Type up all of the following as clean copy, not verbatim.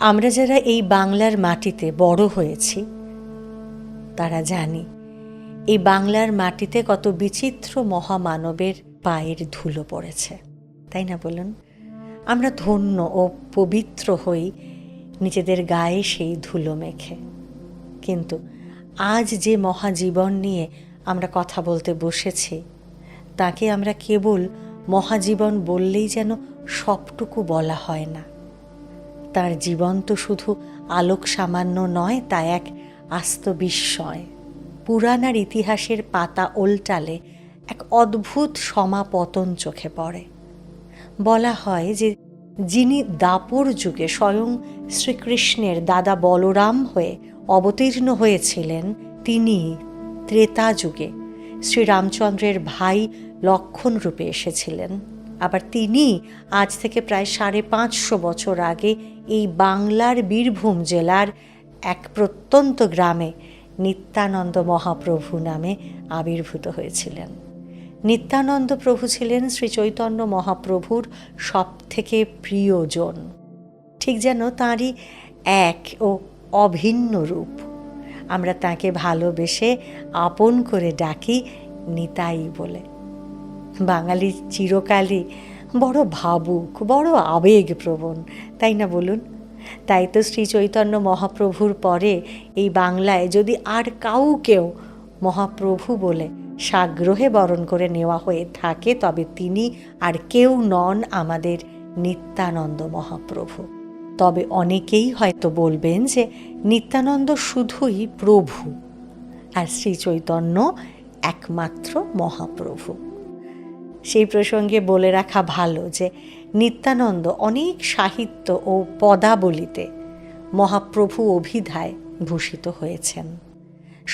আমরা যারা এই বাংলার মাটিতে বড় হয়েছি তারা জানি এই বাংলার মাটিতে কত বিচিত্র মহামানবের পায়ের ধুলো পড়েছে, তাই না বলুন? আমরা ধন্য ও পবিত্র হই নিজেদের গায়ে সেই ধুলো মেখে। কিন্তু আজ যে মহাজীবন নিয়ে আমরা কথা বলতে বসেছি তাকে আমরা কেবল মহাজীবন বললেই যেন সবটুকু বলা হয় না। তার জীবন তো শুধু আলোক সামান্য নয়, তা এক আস্ত বিস্ময়। পুরাণ আর ইতিহাসের পাতা ওল্টালে এক অদ্ভুত সমাপতন চোখে পড়ে। বলা হয় যে যিনি দাপর যুগে স্বয়ং শ্রীকৃষ্ণের দাদা বলরাম হয়ে অবতীর্ণ হয়েছিলেন, তিনি ত্রেতা যুগে শ্রীরামচন্দ্রের ভাই লক্ষ্মণ রূপে এসেছিলেন। আবার তিনি আজ থেকে প্রায় 550 বছর আগে এই বাংলার বীরভূম জেলার এক প্রত্যন্ত গ্রামে নিত্যানন্দ মহাপ্রভু নামে আবির্ভূত হয়েছিলেন। নিত্যানন্দ প্রভু ছিলেন শ্রী চৈতন্য মহাপ্রভুর সব থেকে প্রিয়জন, ঠিক যেন তাঁরই এক ও অভিন্ন রূপ। আমরা তাঁকে ভালোবেসে আপন করে ডাকি নিতাই বলে। বাঙালি চিরকালই বড় ভাবুক, বড় আবেগপ্রবণ, তাই না বলুন? তাই তো শ্রী চৈতন্য মহাপ্রভুর পরে এই বাংলায় যদি আর কাউকেও মহাপ্রভু বলে সাগ্রহে বরণ করে নেওয়া হয়ে থাকে, তবে তিনি আর কেউ নন আমাদের নিত্যানন্দ মহাপ্রভু। তবে অনেকেই হয়তো বলবেন যে নিত্যানন্দ শুধুই প্রভু আর শ্রী চৈতন্য একমাত্র মহাপ্রভু। সেই প্রসঙ্গে বলে রাখা ভালো যে নিত্যানন্দ অনেক সাহিত্য ও পদাবলিতে মহাপ্রভু অভিধায় ভূষিত হয়েছেন।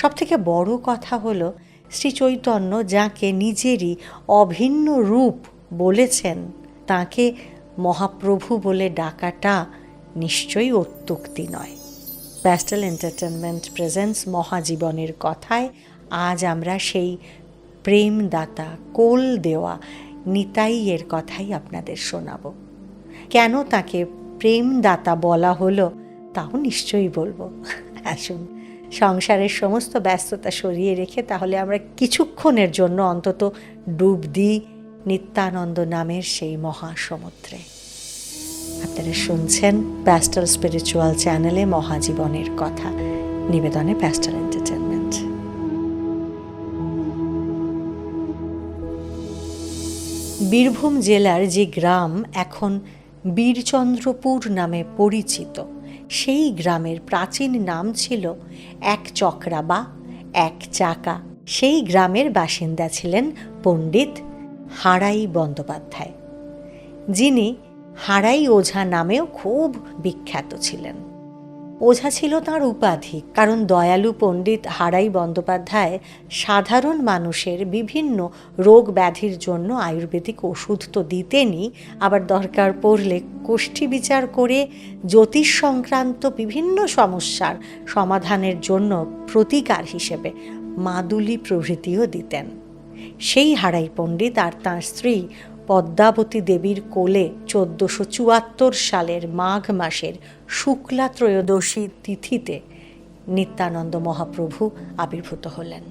সবথেকে বড় কথা হলো শ্রী চৈতন্য যাকে নিজেরই অভিন্ন রূপ বলেছেন, তাকে মহাপ্রভু বলে ডাকাটা নিশ্চয়ই অত্যুক্তি নয়। প্যাস্টেল এন্টারটেনমেন্ট প্রেজেন্টস মহাজীবনের কথায় আজ আমরা সেই প্রেমদাতা, কোল দেওয়া নিতাইয়ের কথাই আপনাদের শোনাব। কেন তাকে প্রেমদাতা বলা হলো তাও নিশ্চয়ই বলবো। আসুন, সংসারের সমস্ত ব্যস্ততা সরিয়ে রেখে তাহলে আমরা কিছুক্ষণের জন্য অন্তত ডুব দিই নিত্যানন্দ নামের সেই মহাসমুদ্রে। আপনারা শুনছেন প্যাস্টেল স্পিরিচুয়াল চ্যানেলে মহাজীবনের কথা, নিবেদনে প্যাস্টেল এন্টারটেনমেন্ট। বীরভূম জেলার যে গ্রাম এখন বীরচন্দ্রপুর নামে পরিচিত, সেই গ্রামের প্রাচীন নাম ছিল এক চক্রা বা এক চাকা। সেই গ্রামের বাসিন্দা ছিলেন পণ্ডিত হারাই বন্দ্যোপাধ্যায়, যিনি হারাই ওঝা নামেও খুব বিখ্যাত ছিলেন। ওঝা ছিল তাঁর উপাধি, কারণ দয়ালু পণ্ডিত হারাই বন্দ্যোপাধ্যায় সাধারণ মানুষের বিভিন্ন রোগ ব্যাধির জন্য আয়ুর্বেদিক ওষুধ তো দিতেনই, আবার দরকার পড়লে কোষ্ঠী বিচার করে জ্যোতিষ সংক্রান্ত বিভিন্ন সমস্যার সমাধানের জন্য প্রতিকার হিসেবে মাদুলি প্রভৃতিও দিতেন। সেই হারাই পণ্ডিত আর তাঁর স্ত্রী পদ্মাবতী দেবীর কোলে 1474 সালের মাঘ মাসের শুক্লা ত্রয়োদশী তিথিতে নিত্যানন্দ মহাপ্রভু আবির্ভূত হলেন।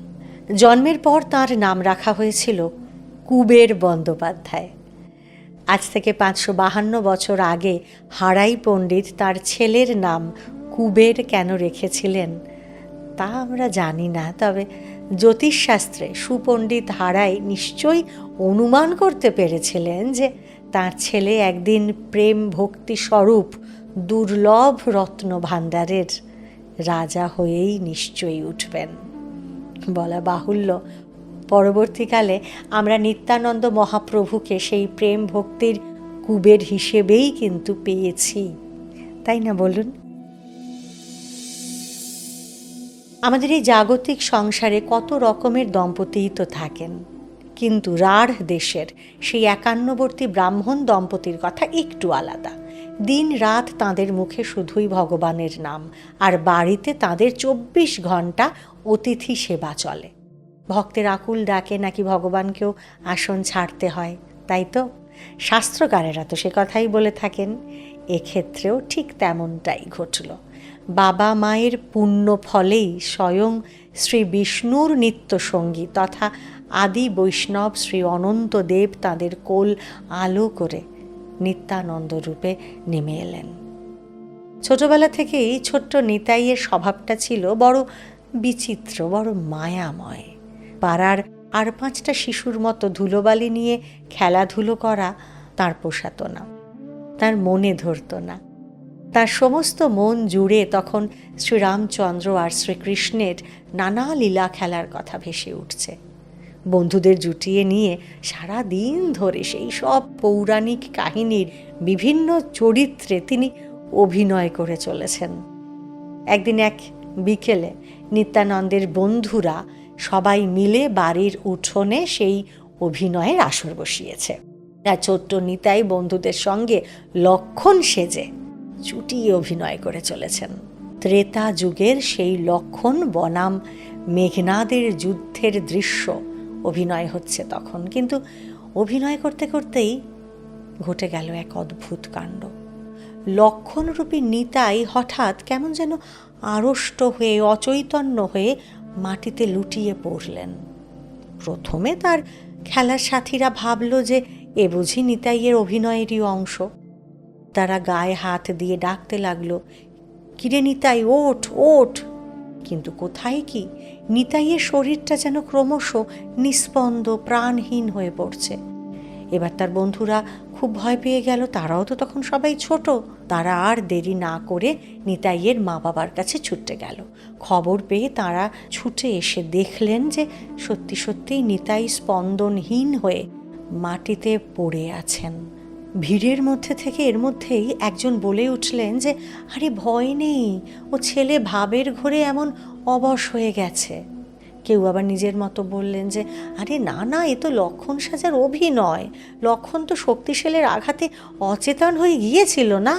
জন্মের পর তাঁর নাম রাখা হয়েছিল কুবের বন্দ্যোপাধ্যায়। আজ থেকে 552 বছর আগে হারাই পণ্ডিত তার ছেলের নাম কুবের কেন রেখেছিলেন তা আমরা জানি না, তবে জ্যোতিষশাস্ত্রে সুপণ্ডিত হারাই নিশ্চয়ই অনুমান করতে পেরেছিলেন যে তার ছেলে একদিন প্রেম ভক্তি স্বরূপ দুর্লভ রত্ন ভাণ্ডারের রাজা হয়েই নিশ্চয়ই উঠবেন। বলা বাহুল্য, পরবর্তীকালে আমরা নিত্যানন্দ মহাপ্রভুকে সেই প্রেম ভক্তির কুবের হিসেবেই কিন্তু পেয়েছি, তাই না বলুন? আমাদের এই জাগতিক সংসারে কত রকমের দম্পতিই তো থাকেন, কিন্তু রাঢ় দেশের সেই 51বর্তী ব্রাহ্মণ দম্পতির কথা একটু আলাদা। দিন রাত তাঁদের মুখে শুধুই ভগবানের নাম, আর বাড়িতে তাঁদের 24 ঘন্টা অতিথি সেবা চলে। ভক্তের আকুল ডাকে নাকি ভগবানকেও আসন ছাড়তে হয়, তাই তো? শাস্ত্রকারেরা তো সে কথাই বলে থাকেন। এক্ষেত্রেও ঠিক তেমনটাই ঘটল। বাবা মায়ের পুণ্য ফলেই স্বয়ং শ্রী বিষ্ণুর নিত্যসঙ্গী তথা আদি বৈষ্ণব শ্রী অনন্তদেব তাঁদের কোল আলো করে নিত্যানন্দ রূপে নেমে এলেন। ছোটবেলা থেকেই ছোট্ট নিতাইয়ের স্বভাবটা ছিল বড় বিচিত্র, বড় মায়াময়। পাড়ার আর 5টা শিশুর মতো ধুলোবালি নিয়ে খেলাধুলো করা তার পোষাত না, তার মনে ধরত না। তার সমস্ত মন জুড়ে তখন শ্রীরামচন্দ্র আর শ্রীকৃষ্ণের নানা লীলা খেলার কথা ভেসে উঠছে। বন্ধুদের জুটিয়ে নিয়ে সারা দিন ধরে সেই সব পৌরাণিক কাহিনীর বিভিন্ন চরিত্রে তিনি অভিনয় করে চলেছেন। একদিন এক বিকেলে নিত্যানন্দের বন্ধুরা সবাই মিলে বাড়ির উঠোনে সেই অভিনয়ের আসর বসিয়েছে। আর ছোট্ট নিতাই বন্ধুদের সঙ্গে লক্ষণ সেজে চুটিয়ে অভিনয় করে চলেছেন। ত্রেতা যুগের সেই লক্ষণ বনাম মেঘনাদের যুদ্ধের দৃশ্য অভিনয় হচ্ছে তখন। কিন্তু অভিনয় করতে করতেই ঘটে গেল এক অদ্ভুত কাণ্ড। লক্ষণরূপী নিতাই হঠাৎ কেমন যেন আড়ষ্ট হয়ে অচৈতন্য হয়ে মাটিতে লুটিয়ে পড়লেন। প্রথমে তার খেলার সাথীরা ভাবল যে এ বুঝি নিতাইয়ের অভিনয়েরই অংশ। তারা গায়ে হাত দিয়ে ডাকতে লাগলো, কিরে নিতাই, ওঠ ওঠ। কিন্তু কোথায় কি, নিতাইয়ের শরীরটা যেন ক্রমশ নিস্পন্দ প্রাণহীন হয়ে পড়ছে। এবার তার বন্ধুরা খুব ভয় পেয়ে গেল। তারাও তো তখন সবাই ছোট। তারা আর দেরি না করে নিতাইয়ের মা বাবার কাছে ছুটে গেল। খবর পেয়ে তারা ছুটে এসে দেখলেন যে সত্যি সত্যিই নিতাই স্পন্দনহীন হয়ে মাটিতে পড়ে আছেন। ভিড়ের মধ্যে থেকে এর মধ্যেই একজন বলে উঠলেন যে আরে ভয় নেই, ও ছেলে ভাবের ঘোরে এমন অবশ হয়ে গেছে। কেউ আবার নিজের মতো বললেন যে আরে না না, এ তো লক্ষণ সাজার অভিনয়। লক্ষণ তো শক্তিশালের আঘাতে অচেতন হয়ে গিয়েছিল না,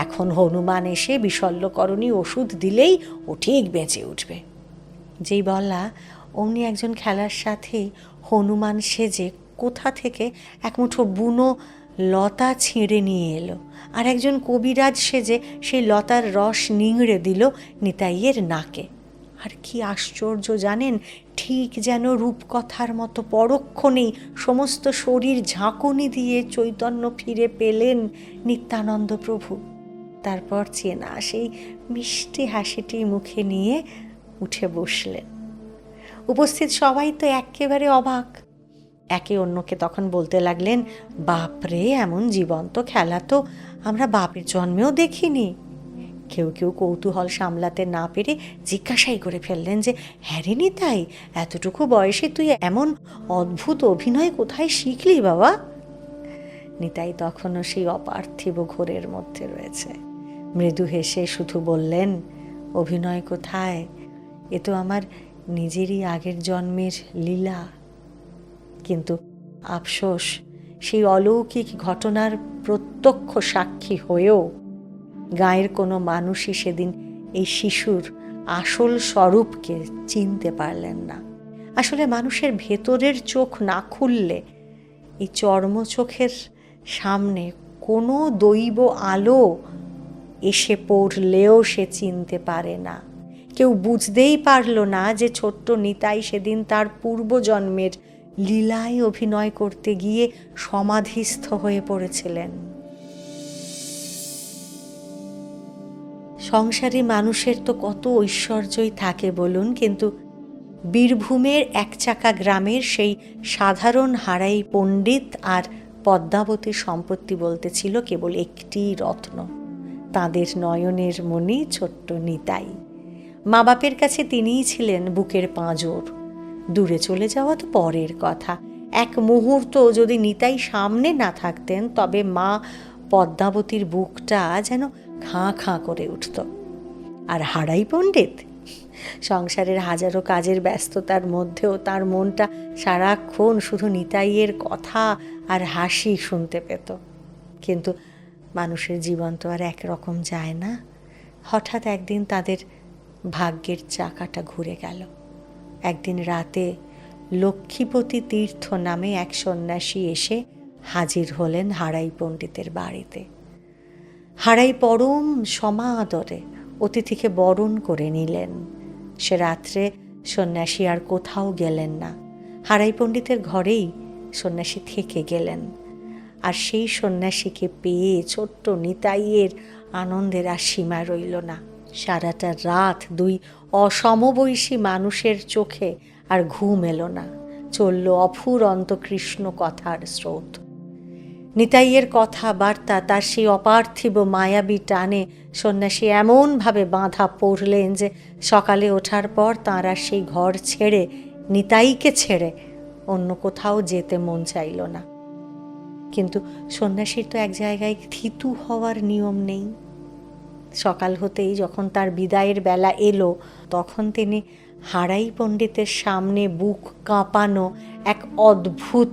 এখন হনুমান এসে বিশল্যকরণী ওষুধ দিলেই ও ঠিক বেঁচে উঠবে। যেই বলা অমনি একজন খেলার সাথে হনুমান সেজে কোথা থেকে এক মুঠো বুনো লতা ছিঁড়ে নিয়ে এলো, আর একজন কবিরাজ সেজে সেই লতার রস নিংড়ে দিল নিতাইয়ের নাকে। আর কি আশ্চর্য জানেন, ঠিক যেন রূপকথার মতো পরক্ষণেই সমস্ত শরীর ঝাঁকুনি দিয়ে চৈতন্য ফিরে পেলেন নিত্যানন্দ প্রভু। তারপর চেনা সেই মিষ্টি হাসিটি মুখে নিয়ে উঠে বসলেন। উপস্থিত সবাই তো একেবারে অবাক। একে অন্যকে তখন বলতে লাগলেন, বাপরে, এমন জীবন্ত খেলা তো আমরা বাপের জন্মেও দেখিনি। কেউ কেউ কৌতূহল সামলাতে না পেরে জিজ্ঞাসাই করে ফেললেন যে হ্যাঁ রে নিতাই, এতটুকু বয়সে তুই এমন অদ্ভুত অভিনয় কোথায় শিখলি বাবা? নিতাই তখনও সেই অপার্থিব ঘোরের মধ্যে রয়েছে। মৃদু হেসে শুধু বললেন, অভিনয় কোথায়, এ তো আমার নিজেরই আগের জন্মের লীলা। কিন্তু আফসোস, সেই অলৌকিক ঘটনার প্রত্যক্ষ সাক্ষী হয়েও গাঁয়ের কোনো মানুষই সেদিন এই শিশুর আসল স্বরূপকে চিনতে পারলেন না। আসলে মানুষের ভেতরের চোখ না খুললে এই চর্মচোখের সামনে কোনো দৈব আলো এসে পড়লেও সে চিনতে পারে না। কেউ বুঝতেই পারল না যে ছোট্ট নিতাই সেদিন তার পূর্বজন্মের লীলায় অভিনয় করতে গিয়ে সমাধিস্থ হয়ে পড়েছিলেন। সংসারী মানুষের তো কত ঐশ্বর্যই থাকে বলুন, কিন্তু বীরভূমের একচাকা গ্রামের সেই সাধারণ হারাই পণ্ডিত আর পদ্মাবতীর সম্পত্তি বলতে ছিল কেবল একটি রত্ন, তাঁদের নয়নের মণি ছোট্ট নিতাই। মা বাপের কাছে তিনিই ছিলেন বুকের পাঁজর। দূরে চলে যাওয়া তো পরের কথা, এক মুহূর্ত যদি নিতাই সামনে না থাকতেন তবে মা পদ্মাবতীর বুকটা যেন খাঁ খাঁ করে উঠত। আর হারাই পণ্ডিত সংসারের হাজারো কাজের ব্যস্ততার মধ্যেও তার মনটা সারাক্ষণ শুধু নিতাইয়ের কথা আর হাসি শুনতে পেত। কিন্তু মানুষের জীবন তো আর একরকম যায় না। হঠাৎ একদিন তাদের ভাগ্যের চাকাটা ঘুরে গেল। একদিন রাতে লক্ষ্মীপতি তীর্থ নামে এক সন্ন্যাসী এসে হাজির হলেন হারাই পণ্ডিতের বাড়িতে। হারাই পরম সমাদরে অতিথিকে বরণ করে নিলেন। সে রাত্রে সন্ন্যাসী আর কোথাও গেলেন না, হারাই পণ্ডিতের ঘরেই সন্ন্যাসী থেকে গেলেন। আর সেই সন্ন্যাসীকে পেয়ে ছোট্ট নিতাইয়ের আনন্দের আর সীমা রইল না। সারাটা রাত দুই অসমবয়সী মানুষের চোখে আর ঘুম এলো না, চলল অফুরন্ত কৃষ্ণ কথার স্রোত। নিতাইয়ের কথাবার্তা, তার সেই অপার্থিব মায়াবী টানে সন্ন্যাসী এমনভাবে বাঁধা পড়লেন যে সকালে ওঠার পর তাঁর আর সেই ঘর ছেড়ে, নিতাইকে ছেড়ে অন্য কোথাও যেতে মন চাইল না। কিন্তু সন্ন্যাসীর তো এক জায়গায় থিতু হওয়ার নিয়ম নেই। সকাল হতেই যখন তার বিদায়ের বেলা এলো, তখন তিনি হারাই পণ্ডিতের সামনে বুক কাঁপানো এক অদ্ভুত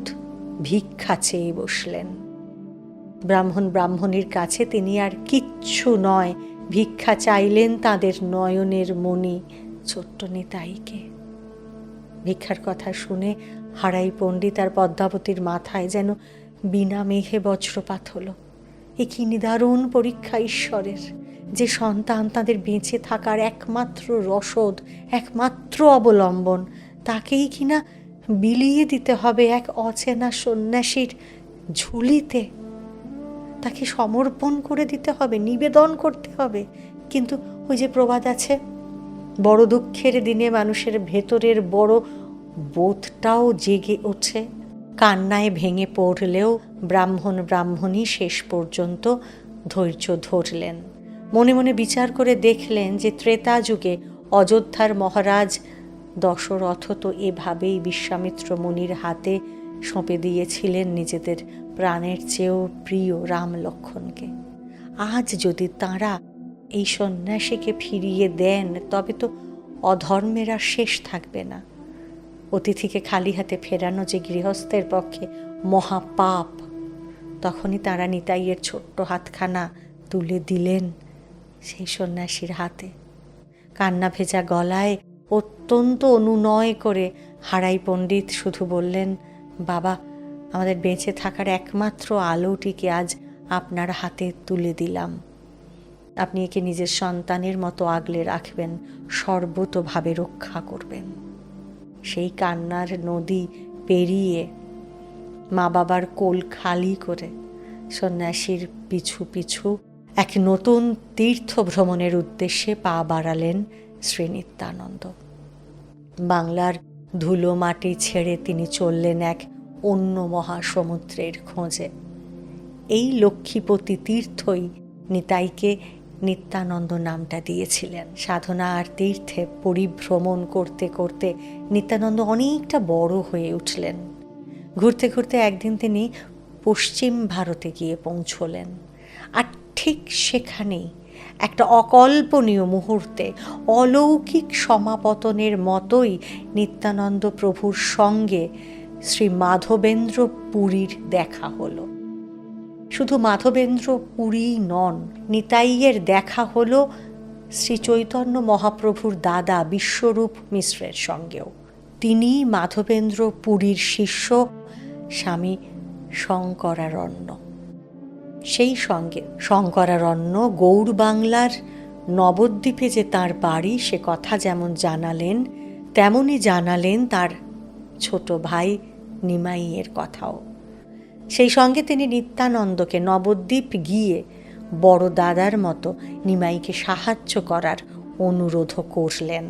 ভিক্ষা চেয়ে বসলেন। ব্রাহ্মণ ব্রাহ্মণীর কাছে তিনি আর কিচ্ছু নয়, ভিক্ষা চাইলেন তাদের নয়নের মণি ছোট্ট নিতাইকে। ভিক্ষার কথা শুনে হারাই পণ্ডিত আর পদ্মাবতীর মাথায় যেন বিনা মেঘে বজ্রপাত হলো। এ কি নিদারুণ পরীক্ষা ঈশ্বরের, যে সন্তান তাদের বেঁচে থাকার একমাত্র রসদ, একমাত্র অবলম্বন, তাকেই কিনা বিলিয়ে দিতে হবে এক অচেনা সন্ন্যাসীর ঝুলিতে। তাকে সমর্পণ করে দিতে হবে, নিবেদন করতে হবে। কিন্তু ওই যে প্রবাদ আছে, বড় দুঃখের দিনে মানুষের ভেতরের বড় বোধটাও জেগে ওঠে। কান্নায় ভেঙে পড়লেও ব্রাহ্মণ ব্রাহ্মণী শেষ পর্যন্ত ধৈর্য ধরলেন। মনে মনে বিচার করে দেখলেন যে ত্রেতা যুগে অযোধ্যার মহারাজ দশরথ তো এভাবেই বিশ্বামিত্র মুনির হাতে সঁপে দিয়েছিলেন নিজেদের প্রাণের চেয়েও প্রিয় রাম লক্ষ্মণকে। আজ যদি তাঁরা এই সন্ন্যাসীকে ফিরিয়ে দেন, তবে তো অধর্মের আর শেষ থাকবে না। অতিথিকে খালি হাতে ফেরানো যে গৃহস্থের পক্ষে মহাপাপ। তখনই তাঁরা নিতাইয়ের ছোট্ট হাতখানা তুলে দিলেন সেই সন্ন্যাসীর হাতে। কান্না ভেজা গলায় অত্যন্ত অনুনয় করে হারাই পণ্ডিত শুধু বললেন, বাবা, আমাদের বেঁচে থাকার একমাত্র আলোটিকে আজ আপনার হাতে তুলে দিলাম। আপনি একে নিজের সন্তানের মতো আগলে রাখবেন, সর্বতোভাবে রক্ষা করবেন। সেই কান্নার নদী পেরিয়ে, মা বাবার কোল খালি করে সন্ন্যাসীর পিছু পিছু এক নতুন তীর্থ ভ্রমণের উদ্দেশ্যে পা বাড়ালেন শ্রী নিত্যানন্দ। বাংলার ধুলো মাটি ছেড়ে তিনি চললেন এক অন্য মহাসমুদ্রের খোঁজে। এই লক্ষ্মীপতি তীর্থই নিতাইকে নিত্যানন্দ নামটা দিয়েছিলেন। সাধনা আর তীর্থে পরিভ্রমণ করতে করতে নিত্যানন্দ অনেকটা বড় হয়ে উঠলেন। ঘুরতে ঘুরতে একদিন তিনি পশ্চিম ভারতে গিয়ে পৌঁছলেন। আর ঠিক সেখানেই একটা অকল্পনীয় মুহূর্তে, অলৌকিক সমাপতনের মতোই নিত্যানন্দ প্রভুর সঙ্গে শ্রী মাধবেন্দ্র পুরীর দেখা হলো। শুধু মাধবেন্দ্র পুরী নন, নিতাইয়ের দেখা হলো শ্রী চৈতন্য মহাপ্রভুর দাদা বিশ্বরূপ মিশ্রের সঙ্গেও। তিনি মাধবেন্দ্র পুরীর শিষ্য স্বামী শঙ্করারণ্য। সেই সঙ্গে শঙ্করারণ্য গৌড় বাংলার নবদ্বীপে যে তাঁর বাড়ি, সে কথা যেমন জানালেন, তেমনই জানালেন তার ছোট ভাই নিমাইয়ের কথাও। সেই সঙ্গে তিনি নিত্যানন্দকে নবদ্বীপ গিয়ে বড় দাদার মতো নিমাইকে সাহায্য করার অনুরোধও করলেন।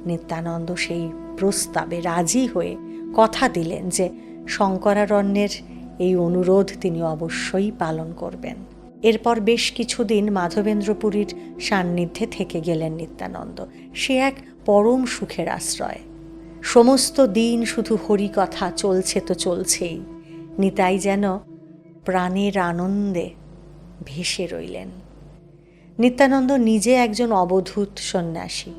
নিত্যানন্দ সেই প্রস্তাবে রাজি হয়ে কথা দিলেন যে শঙ্করারণ্যের এই অনুরোধ তিনি অবশ্যই পালন করবেন। এরপর বেশ কিছুদিন মাধবেন্দ্রপুরীর সান্নিধ্যে থেকে গেলেন নিত্যানন্দ। সে এক পরম সুখের আশ্রয়। সমস্ত দিন শুধু হরিকথা চলছে তো চলছেই। নিতাই যেন প্রাণের আনন্দে ভেসে রইলেন। নিত্যানন্দ নিজে একজন অবধূত সন্ন্যাসী।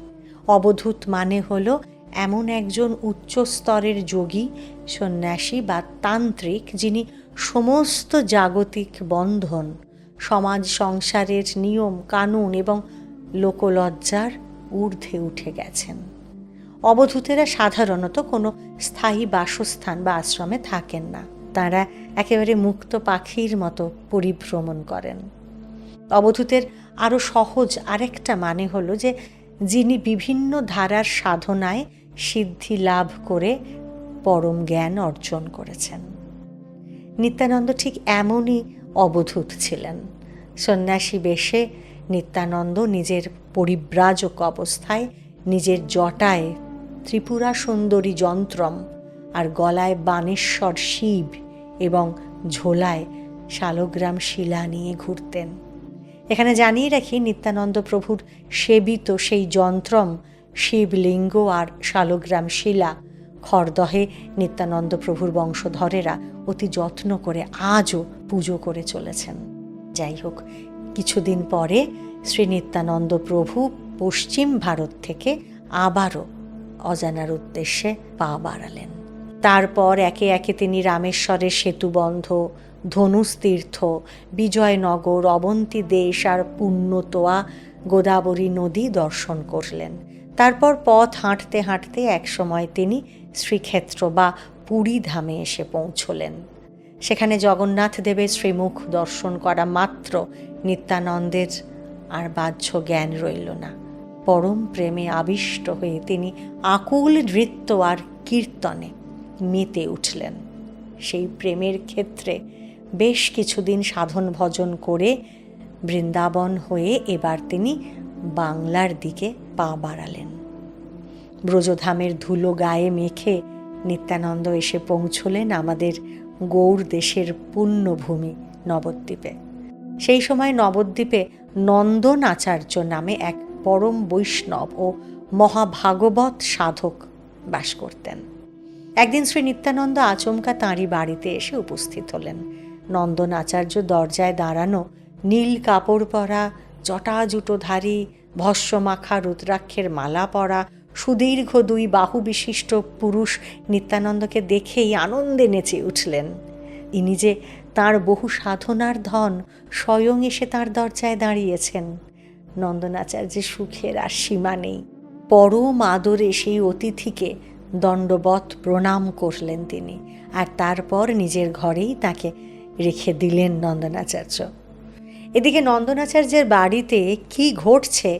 অবধূত মানে হলো এমন একজন উচ্চ স্তরের যোগী, সন্ন্যাসী বা তান্ত্রিক, যিনি সমস্ত জাগতিক বন্ধন, সমাজ সংসারের নিয়ম কানুন এবং লোকলজ্জার ঊর্ধ্বে উঠে গেছেন। অবধূতেরা সাধারণত কোনো স্থায়ী বাসস্থান বা আশ্রমে থাকেন না। তাঁরা একেবারে মুক্ত পাখির মতো পরিভ্রমণ করেন। অবধূতের আরও সহজ আরেকটা মানে হলো যে যিনি বিভিন্ন ধারার সাধনায় সিদ্ধি লাভ করে পরম জ্ঞান অর্জন করেছেন। নিত্যানন্দ ঠিক এমনই অবধূত ছিলেন। সন্ন্যাসী বেশে নিত্যানন্দ নিজের পরিব্রাজক অবস্থায় নিজের জটায় ত্রিপুরা সুন্দরী যন্ত্রম আর গলায় বানেশ্বর শিব এবং ঝোলায় শালগ্রাম শিলা নিয়ে ঘুরতেন। এখানে জানিয়ে রাখি, নিত্যানন্দ প্রভুর সেবিত সেই যন্ত্রম, শিবলিঙ্গ আর শালগ্রাম শিলা খড়দহে নিত্যানন্দ প্রভুর বংশধরেরা অতি যত্ন করে আজও পুজো করে চলেছেন। যাই হোক, কিছুদিন পরে শ্রী নিত্যানন্দ প্রভু পশ্চিম ভারত থেকে আবারও অজানার উদ্দেশ্যে পা বাড়ালেন। তারপর একে একে তিনি রামেশ্বরের সেতুবন্ধ, ধনুস্তীর্থ, বিজয়নগর, অবন্তী দেশ আর পুণ্যতোয়া গোদাবরী নদী দর্শন করলেন। তারপর পথ হাঁটতে হাঁটতে একসময় তিনি শ্রীক্ষেত্র বা পুরী ধামে এসে পৌঁছলেন। সেখানে জগন্নাথ দেবের শ্রীমুখ দর্শন করা মাত্র নিত্যানন্দের আর বাহ্য জ্ঞান রইল না। পরম প্রেমে আবিষ্ট হয়ে তিনি আকুল নৃত্য আর কীর্তনে মেতে উঠলেন। সেই প্রেমের ক্ষেত্রে বেশ কিছুদিন সাধন ভজন করে বৃন্দাবন হয়ে এবার তিনি বাংলার দিকে পা বাড়ালেন। ব্রজধামের ধুলো গায়ে মেখে নিত্যানন্দ এসে পৌঁছলেন আমাদের গৌড় দেশের পুণ্যভূমি নবদ্বীপে। সেই সময় নবদ্বীপে নন্দন আচার্য নামে এক পরম বৈষ্ণব ও মহাভাগবত সাধক বাস করতেন। একদিন শ্রী নিত্যানন্দ আচমকা তাঁরই বাড়িতে এসে উপস্থিত হলেন। নন্দন আচার্য দরজায় দাঁড়ানো, নীল কাপড় পরা, জটাজুটোধারী, ভস্মমাখা রুদ্রাক্ষের মালা পরা, সুদীর্ঘ দুই বাহু বিশিষ্ট পুরুষ নিত্যানন্দকে দেখেই আনন্দে নেচে উঠলেন। ইনি যে তাঁর বহু সাধনার ধন স্বয়ং এসে তাঁর দরজায় দাঁড়িয়েছেন। নন্দনাচার্যের সুখের আর সীমা নেই। পরম আদরে সেই অতিথিকে দণ্ডবৎ প্রণাম করলেন তিনি, আর তারপর নিজের ঘরেই তাকে রেখে দিলেন নন্দনাচার্য। এদিকে নন্দনাচার্যের বাড়িতে কি ঘটছে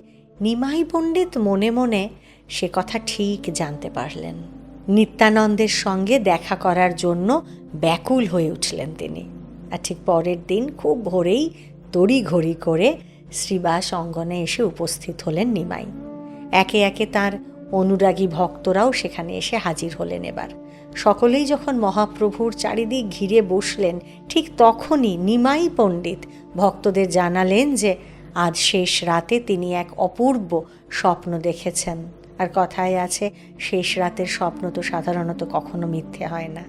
নিমাই পণ্ডিত মনে মনে সে কথা ঠিক জানতে পারলেন। নিত্যানন্দের সঙ্গে দেখা করার জন্য ব্যাকুল হয়ে উঠলেন তিনি। আর ঠিক পরের দিন খুব ভোরেই তড়িঘড়ি করে শ্রীবাস অঙ্গনে এসে উপস্থিত হলেন নিমাই। একে একে তার অনুরাগী ভক্তরাও সেখানে এসে হাজির হলেন। এবার সকলেই যখন মহাপ্রভুর চারিদিক ঘিরে বসলেন, ঠিক তখনই নিমাই পণ্ডিত ভক্তদের জানালেন যে আজ শেষ রাতে তিনি এক অপূর্ব স্বপ্ন দেখেছেন। আর কথায় আছে, শেষ রাতের স্বপ্ন তো সাধারণত কখনো মিথ্যে হয় না।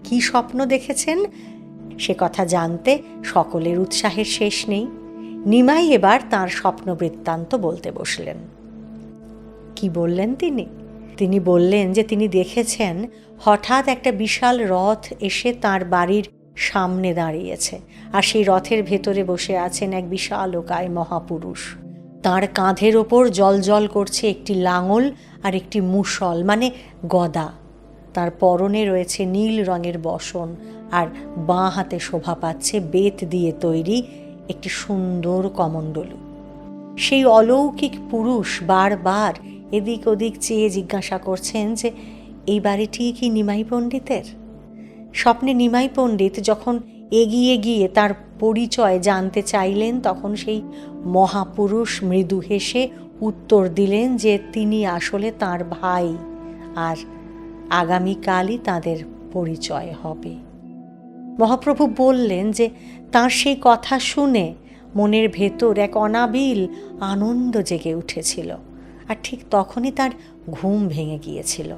কি স্বপ্ন দেখেছেন সে কথা জানতে সকলের উৎসাহের শেষ নেই। নিমাই এবার তাঁর স্বপ্ন বৃত্তান্ত বলতে বসলেন। কি বললেন তিনি বললেন যে তিনি দেখেছেন হঠাৎ একটা বিশাল রথ এসে তাঁর বাড়ির সামনে দাঁড়িয়েছে, আর সেই রথের ভেতরে বসে আছেন এক বিশালকায় মহাপুরুষ। তাঁর কাঁধের ওপর জলজল করছে একটি লাঙল আর একটি মুষল মানে গদা। তার পরনে রয়েছে নীল রঙের বসন, আর বাঁ হাতে শোভা পাচ্ছে বেত দিয়ে তৈরি একটি সুন্দর কমণ্ডলু। সেই অলৌকিক পুরুষ বারবার এদিক ওদিক চেয়ে জিজ্ঞাসা করছেন যে এই বাড়িটি কি নিমাই পণ্ডিতের? স্বপ্নে নিমাই পণ্ডিত যখন এগিয়ে গিয়ে তার পরিচয় জানতে চাইলেন, তখন সেই মহাপুরুষ মৃদু হেসে উত্তর দিলেন যে তিনি আসলে তার ভাই, আর আগামীকালই তাদের পরিচয় হবে। মহাপ্রভু বললেন যে তাঁর সেই কথা শুনে মনের ভেতর এক অনাবিল আনন্দ জেগে উঠেছিল, আর ঠিক তখনই তার ঘুম ভেঙে গিয়েছিল।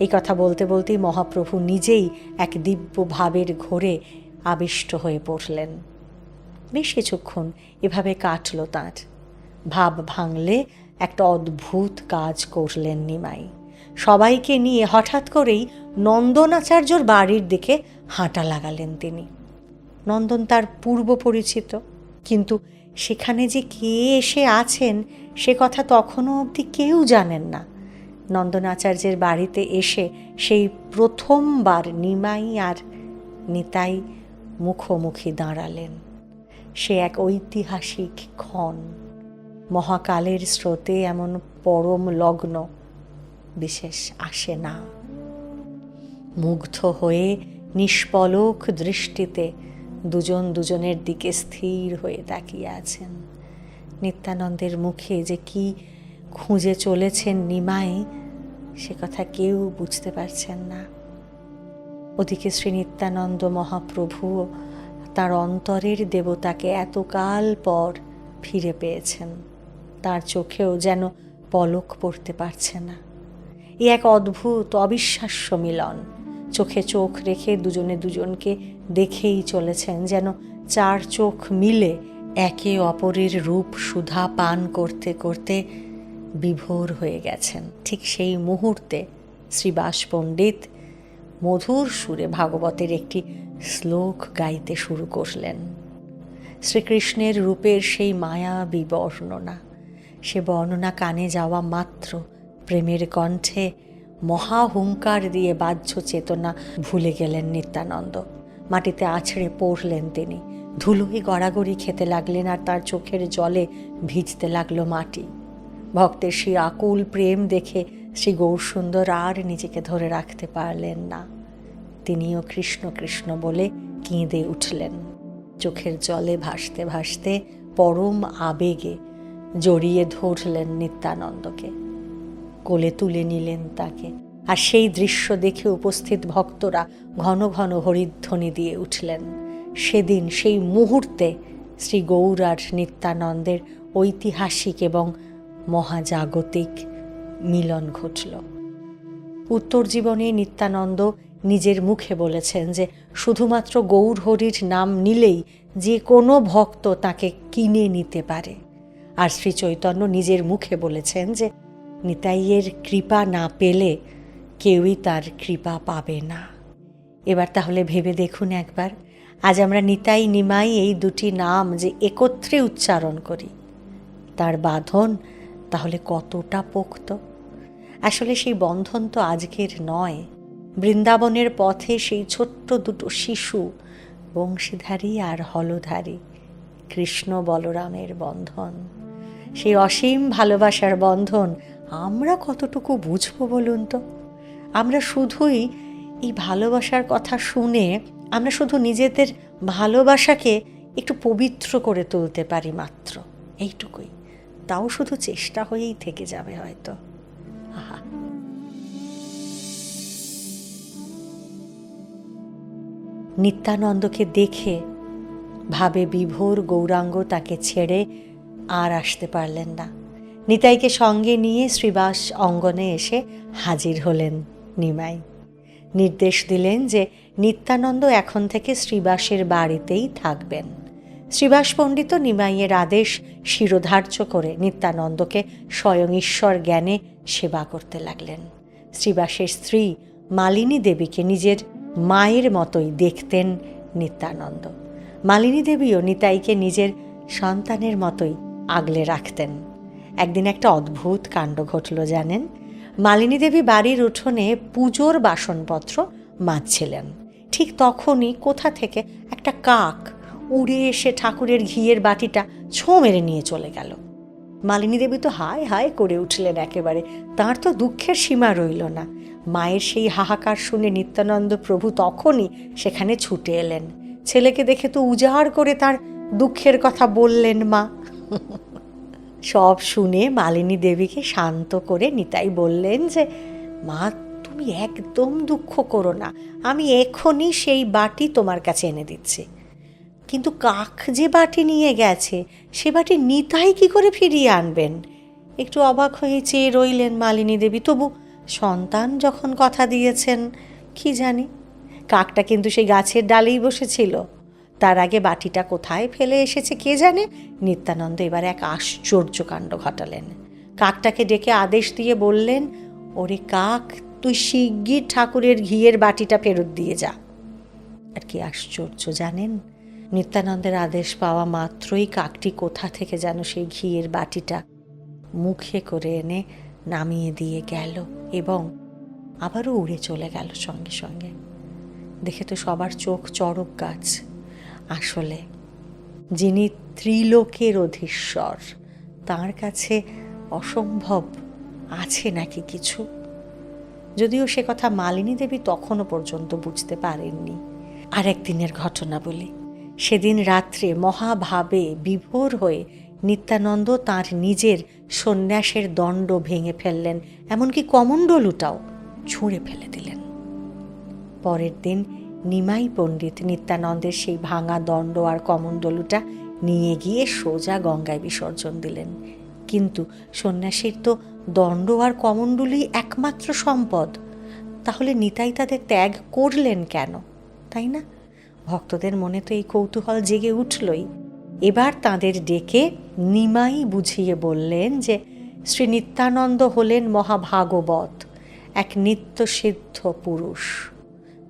এই কথা বলতে বলতেই মহাপ্রভু নিজেই এক দিব্য ভাবের ঘোরে আবিষ্ট হয়ে পড়লেন। বেশ কিছুক্ষণ এভাবে কাটল তাঁর। ভাব ভাঙলে একটা অদ্ভুত কাজ করলেন নিমাই। সবাইকে নিয়ে হঠাৎ করেই নন্দনাচার্যর বাড়ির দিকে হাঁটা লাগালেন তিনি। নন্দন তার পূর্ব পরিচিত, কিন্তু সেখানে যে কে এসে আছেন সে কথা তখনও অবধি কেউ জানেন না। নন্দনাচার্যের বাড়িতে এসে সেই প্রথমবার নিমাই আর নিতাই মুখোমুখি দাঁড়ালেন। সে এক ঐতিহাসিক ক্ষণ। মহাকালের স্রোতে এমন পরম লগ্ন বিশেষ আসে না। মুগ্ধ হয়ে নিষ্পলক দৃষ্টিতে দুজন দুজনের দিকে স্থির হয়ে তাকিয়ে আছেন। নিত্যানন্দের মুখে যে কি খুঁজে চলেছেন নিমাই, সে কথা কেউ বুঝতে পারছেন না। ওদিকে শ্রী নিত্যানন্দ মহাপ্রভু তার অন্তরের দেবতাকে এতকাল পর ফিরে পেয়েছেন। তার চোখেও যেন পলক পড়তে পারছে না। এ এক অদ্ভুত অবিশ্বাস্য মিলন। চোখে চোখ রেখে দুজনে দুজনকে দেখেই চলেছেন, যেন চার চোখ মিলে একে অপরের রূপ সুধা পান করতে করতে বিভোর হয়ে গেছেন। ঠিক সেই মুহূর্তে শ্রীবাস পণ্ডিত মধুর সুরে ভাগবতের একটি শ্লোক গাইতে শুরু করলেন। শ্রীকৃষ্ণের রূপের সেই মায়াবী বর্ণনা, সে বর্ণনা কানে যাওয়া মাত্র প্রেমের কণ্ঠে মহাহুঙ্কার দিয়ে বাহ্য চেতনা ভুলে গেলেন নিত্যানন্দ। মাটিতে আছড়ে পড়লেন তিনি। ধুলোয় গড়াগড়ি খেতে লাগলেন, আর তার চোখের জলে ভিজতে লাগলো মাটি। ভক্তের সেই আকুল প্রেম দেখে শ্রী গৌরসুন্দর আর নিজেকে ধরে রাখতে পারলেন না। তিনিও কৃষ্ণ কৃষ্ণ বলে কেঁদে উঠলেন। চোখের জলে ভাসতে ভাসতে পরম আবেগে জড়িয়ে ধরলেন নিত্যানন্দকে, কোলে তুলে নিলেন তাকে। আর সেই দৃশ্য দেখে উপস্থিত ভক্তরা ঘন ঘন হরিধ্বনি দিয়ে উঠলেন। সেদিন সেই মুহূর্তে শ্রী গৌর আর নিত্যানন্দের ঐতিহাসিক এবং মহাজাগতিক মিলন ঘটল। উত্তর জীবনে নিত্যানন্দ নিজের মুখে বলেছেন যে শুধুমাত্র গৌর হরির নাম নিলেই যে কোনো ভক্ত তাকে কিনে নিতে পারে। আর শ্রী চৈতন্য নিজের মুখে বলেছেন যে নিতাইয়ের কৃপা না পেলে কেউই তার কৃপা পাবে না। এবার তাহলে ভেবে দেখুন একবার, আজ আমরা নিতাই নিমাই এই দুটি নাম যে একত্রে উচ্চারণ করি, তার বাঁধন তাহলে কতটা পোক্ত। আসলে সেই বন্ধন তো আজকের নয়। বৃন্দাবনের পথে সেই ছোট্ট দুটো শিশু, বংশীধারী আর হলধারী, কৃষ্ণ বলরামের বন্ধন, সেই অসীম ভালোবাসার বন্ধন আমরা কতটুকু বুঝবো বলুন তো? আমরা শুধুই এই ভালোবাসার কথা শুনে আমরা শুধু নিজেদের ভালোবাসাকে একটু পবিত্র করে তুলতে পারি মাত্র, এইটুকুই। তাও শুধু চেষ্টা হয়েই থেকে যাবে হয়তো। আহা, নিত্যানন্দকে দেখে ভাবে বিভোর গৌরাঙ্গ তাকে ছেড়ে আর আসতে পারলেন না। নিতাইকে সঙ্গে নিয়ে শ্রীবাস অঙ্গনে এসে হাজির হলেন নিমাই। নির্দেশ দিলেন যে নিত্যানন্দ এখন থেকে শ্রীবাসের বাড়িতেই থাকবেন। শ্রীবাস পণ্ডিত নিমাইয়ের আদেশ শিরোধার্য করে নিত্যানন্দকে স্বয়ং ঈশ্বর জ্ঞানে সেবা করতে লাগলেন। শ্রীবাসের স্ত্রী মালিনী দেবীকে নিজের মায়ের মতোই দেখতেন নিত্যানন্দ। মালিনী দেবীও নিতাইকে নিজের সন্তানের মতোই আগলে রাখতেন। একদিন একটা অদ্ভুত কাণ্ড ঘটল জানেন। মালিনী দেবী বাড়ির উঠোনে পুজোর বাসনপত্র মাজছিলেন। ঠিক তখনই কোথা থেকে একটা কাক উড়ে এসে ঠাকুরের ঘিয়ের বাটিটা ছোঁ মেরে নিয়ে চলে গেল। মালিনী দেবী তো হায় হায় করে উঠলেন একেবারে। তাঁর তো দুঃখের সীমা রইল না। মায়ের সেই হাহাকার শুনে নিত্যানন্দ প্রভু তখনই সেখানে ছুটে এলেন। ছেলেকে দেখে তো উজাড় করে তার দুঃখের কথা বললেন মা। সব শুনে মালিনী দেবীকে শান্ত করে নিতাই বললেন যে মা, তুমি একদম দুঃখ করো না, আমি এখনই সেই বাটি তোমার কাছে এনে দিচ্ছি। কিন্তু কাক যে বাটি নিয়ে গেছে সে বাটি নিতাই কি করে ফিরিয়ে আনবেন? একটু অবাক হয়ে চেয়ে রইলেন মালিনী দেবী। তবু সন্তান যখন কথা দিয়েছেন, কি জানি, কাকটা কিন্তু সেই গাছের ডালেই বসেছিল। তার আগে বাটিটা কোথায় ফেলে এসেছে কে জানে। নিত্যানন্দ এবার এক আশ্চর্য কাণ্ড ঘটালেন। কাকটাকে ডেকে আদেশ দিয়ে বললেন, ওরে কাক, তুই শিগগির ঠাকুরের ঘিয়ের বাটিটা ফেরত দিয়ে যা। আর কি আশ্চর্য জানেন, নিত্যানন্দের আদেশ পাওয়া মাত্রই কাকটি কোথা থেকে যেন সেই ঘিয়ের বাটিটা মুখে করে এনে নামিয়ে দিয়ে গেল এবং আবারও উড়ে চলে গেল সঙ্গে সঙ্গে। দেখে তো সবার চোখ চড়ক গাছ। আসলে যিনি ত্রিলোকের অধীশ্বর, তাঁর কাছে অসম্ভব আছে নাকি কিছু? যদিও সে কথা মালিনী দেবী তখনও পর্যন্ত বুঝতে পারেননি। আর একদিনের ঘটনা বলি। সেদিন রাত্রে মহাভাবে বিভোর হয়ে নিত্যানন্দ তাঁর নিজের সন্ন্যাসের দণ্ড ভেঙে ফেললেন, এমনকি কমণ্ডলুটাও ছুঁড়ে ফেলে দিলেন। পরের দিন নিমাই পণ্ডিত নিত্যানন্দের সেই ভাঙা দণ্ড আর কমণ্ডলুটা নিয়ে গিয়ে সোজা গঙ্গায় বিসর্জন দিলেন। কিন্তু সন্ন্যাসীর তো দণ্ড আর কমণ্ডলুই একমাত্র সম্পদ, তাহলে নিতাই তাদের ত্যাগ করলেন কেন, তাই না? ভক্তদের মনে তো এই কৌতূহল জেগে উঠলই। এবার তাদের ডেকে নিমাই বুঝিয়ে বললেন যে শ্রী নিত্যানন্দ হলেন মহাভাগবত, এক নিত্যসিদ্ধ পুরুষ।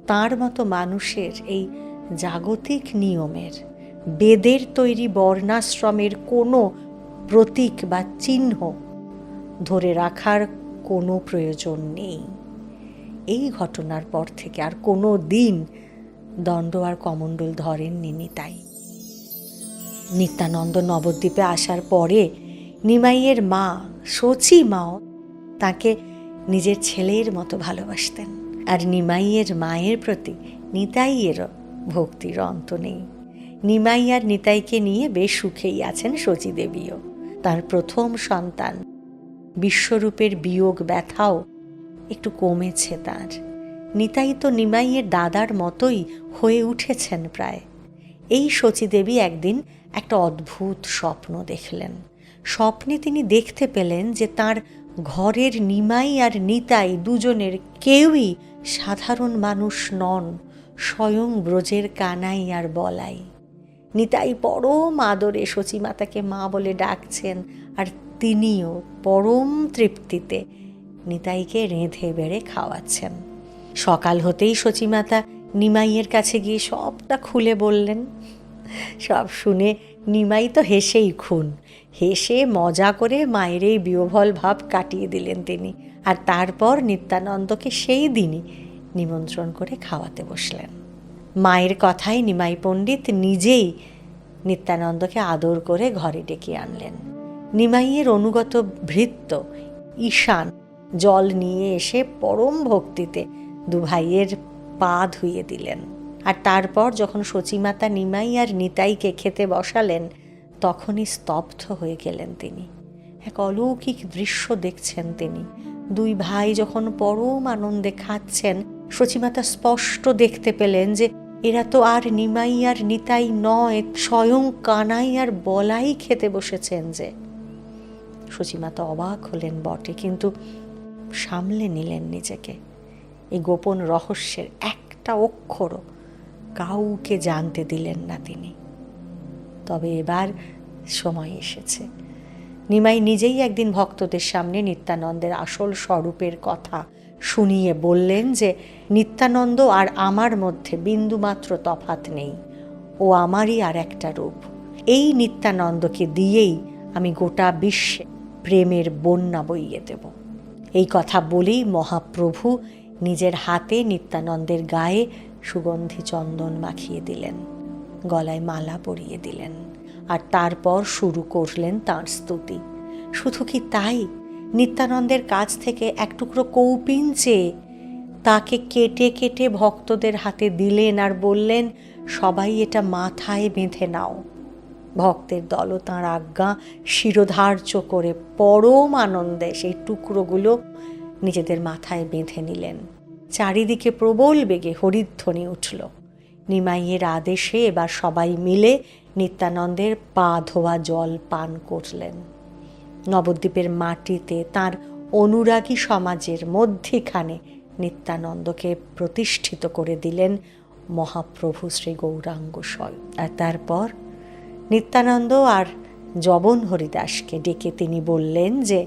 তাঁর মতো মানুষের এই জাগতিক নিয়মের, বেদের তৈরি বর্ণাশ্রমের কোনো প্রতীক বা চিহ্ন ধরে রাখার কোনো প্রয়োজন নেই। এই ঘটনার পর থেকে আর কোনো দিন দণ্ড আর কমণ্ডল ধরেননি নিতাই। নিত্যানন্দ নবদ্বীপে আসার পরে নিমাইয়ের মা শচী মাও তাকে নিজের ছেলের মতো ভালোবাসতেন, আর নিমাইয়ের মায়ের প্রতি নিতাইয়েরও ভক্তির অন্ত নেই। নিমাই আর নিতাইকে নিয়ে বেশ সুখেই আছেন শচী দেবীও। তার প্রথম সন্তান বিশ্বরূপের বিয়োগ ব্যথাও একটু কমেছে তার। নিতাই তো নিমাইয়ের দাদার মতোই হয়ে উঠেছেন প্রায়। এই শচী দেবী একদিন একটা অদ্ভুত স্বপ্ন দেখলেন। স্বপ্নে তিনি দেখতে পেলেন যে তার ঘরের নিমাই আর নিতাই দুজনের কেউই সাধারণ মানুষ নন, স্বয়ং ব্রজের কানাই আর বলাই। নিতাই পরম আদরে শচী মাতাকে মা বলে ডাকছেন, আর তিনিও পরম তৃপ্তিতে নিতাইকে রেঁধে বেড়ে খাওয়াচ্ছেন। সকাল হতেই শচী মাতা নিমাইয়ের কাছে গিয়ে সবটা খুলে বললেন। সব শুনে নিমাই তো হেসেই খুন, হেসে মজা করে মায়ের এই বিহ্বল ভাব কাটিয়ে দিলেন তিনি। আর তারপর নিত্যানন্দকে সেই দিনই নিমন্ত্রণ করে খাওয়াতে বসলেন। মায়ের কথায় নিমাই পণ্ডিত নিজেই নিত্যানন্দকে আদর করে ঘরে ডেকে আনলেন। নিমাইয়ের অনুগত ভৃত্য ঈশান জল নিয়ে এসে পরম ভক্তিতে দু ভাইয়ের পা ধুয়ে দিলেন। আর তারপর যখন শচীমাতা নিমাই আর নিতাইকে খেতে বসালেন, তখনই স্তব্ধ হয়ে গেলেন তিনি। এক অলৌকিক দৃশ্য দেখছেন তিনি। দুই ভাই যখন পরম আনন্দে খাচ্ছেন, শচীমাতা স্পষ্ট দেখতে পেলেন যে এরা তো আর নিমাই আর নিতাই নয়, স্বয়ং কানাই আর বলাই খেতে বসেছেন। যে শচীমাতা অবাক হলেন বটে, কিন্তু সামলে নিলেন নিজেকে। এই গোপন রহস্যের একটা অক্ষরও কাউকে জানতে দিলেন না তিনি। তবে এবার সময় এসেছে। নিমাই নিজেই একদিন ভক্তদের সামনে নিত্যানন্দের আসল স্বরূপের কথা শুনিয়ে বললেন যে নিত্যানন্দ আর আমার মধ্যে বিন্দুমাত্র তফাৎ নেই, ও আমারই আর একটা রূপ। এই নিত্যানন্দকে দিয়েই আমি গোটা বিশ্বে প্রেমের বন্যা বইয়ে দেব। এই কথা বলেই মহাপ্রভু নিজের হাতে নিত্যানন্দের গায়ে সুগন্ধি চন্দন মাখিয়ে দিলেন, গলায় মালা পরিয়ে দিলেন, আর তারপর শুরু করলেন তাঁর স্তুতি। শুধু কি তাই, নিত্যানন্দের কাছ থেকে এক টুকরো কৌপিন চেয়ে তাকে কেটে কেটে ভক্তদের হাতে দিলেন আর বললেন, সবাই এটা মাথায় বেঁধে নাও। ভক্তের দলও তাঁর আজ্ঞা শিরোধার্য করে পরম আনন্দে সেই টুকরোগুলো নিজেদের মাথায় বেঁধে নিলেন। চারিদিকে প্রবল বেগে হরিধ্বনি উঠল। নিমাইয়ের আদেশে এবার সবাই মিলে নিত্যানন্দের পা ধোয়া জল পান করলেন। নবদ্বীপের মাটিতে তাঁর অনুরাগী সমাজের মধ্যিখানে নিত্যানন্দকে প্রতিষ্ঠিত করে দিলেন মহাপ্রভু শ্রী গৌরাঙ্গ স্বয়ং। আর তারপর নিত্যানন্দ আর যবন হরিদাসকে ডেকে তিনি বললেন যে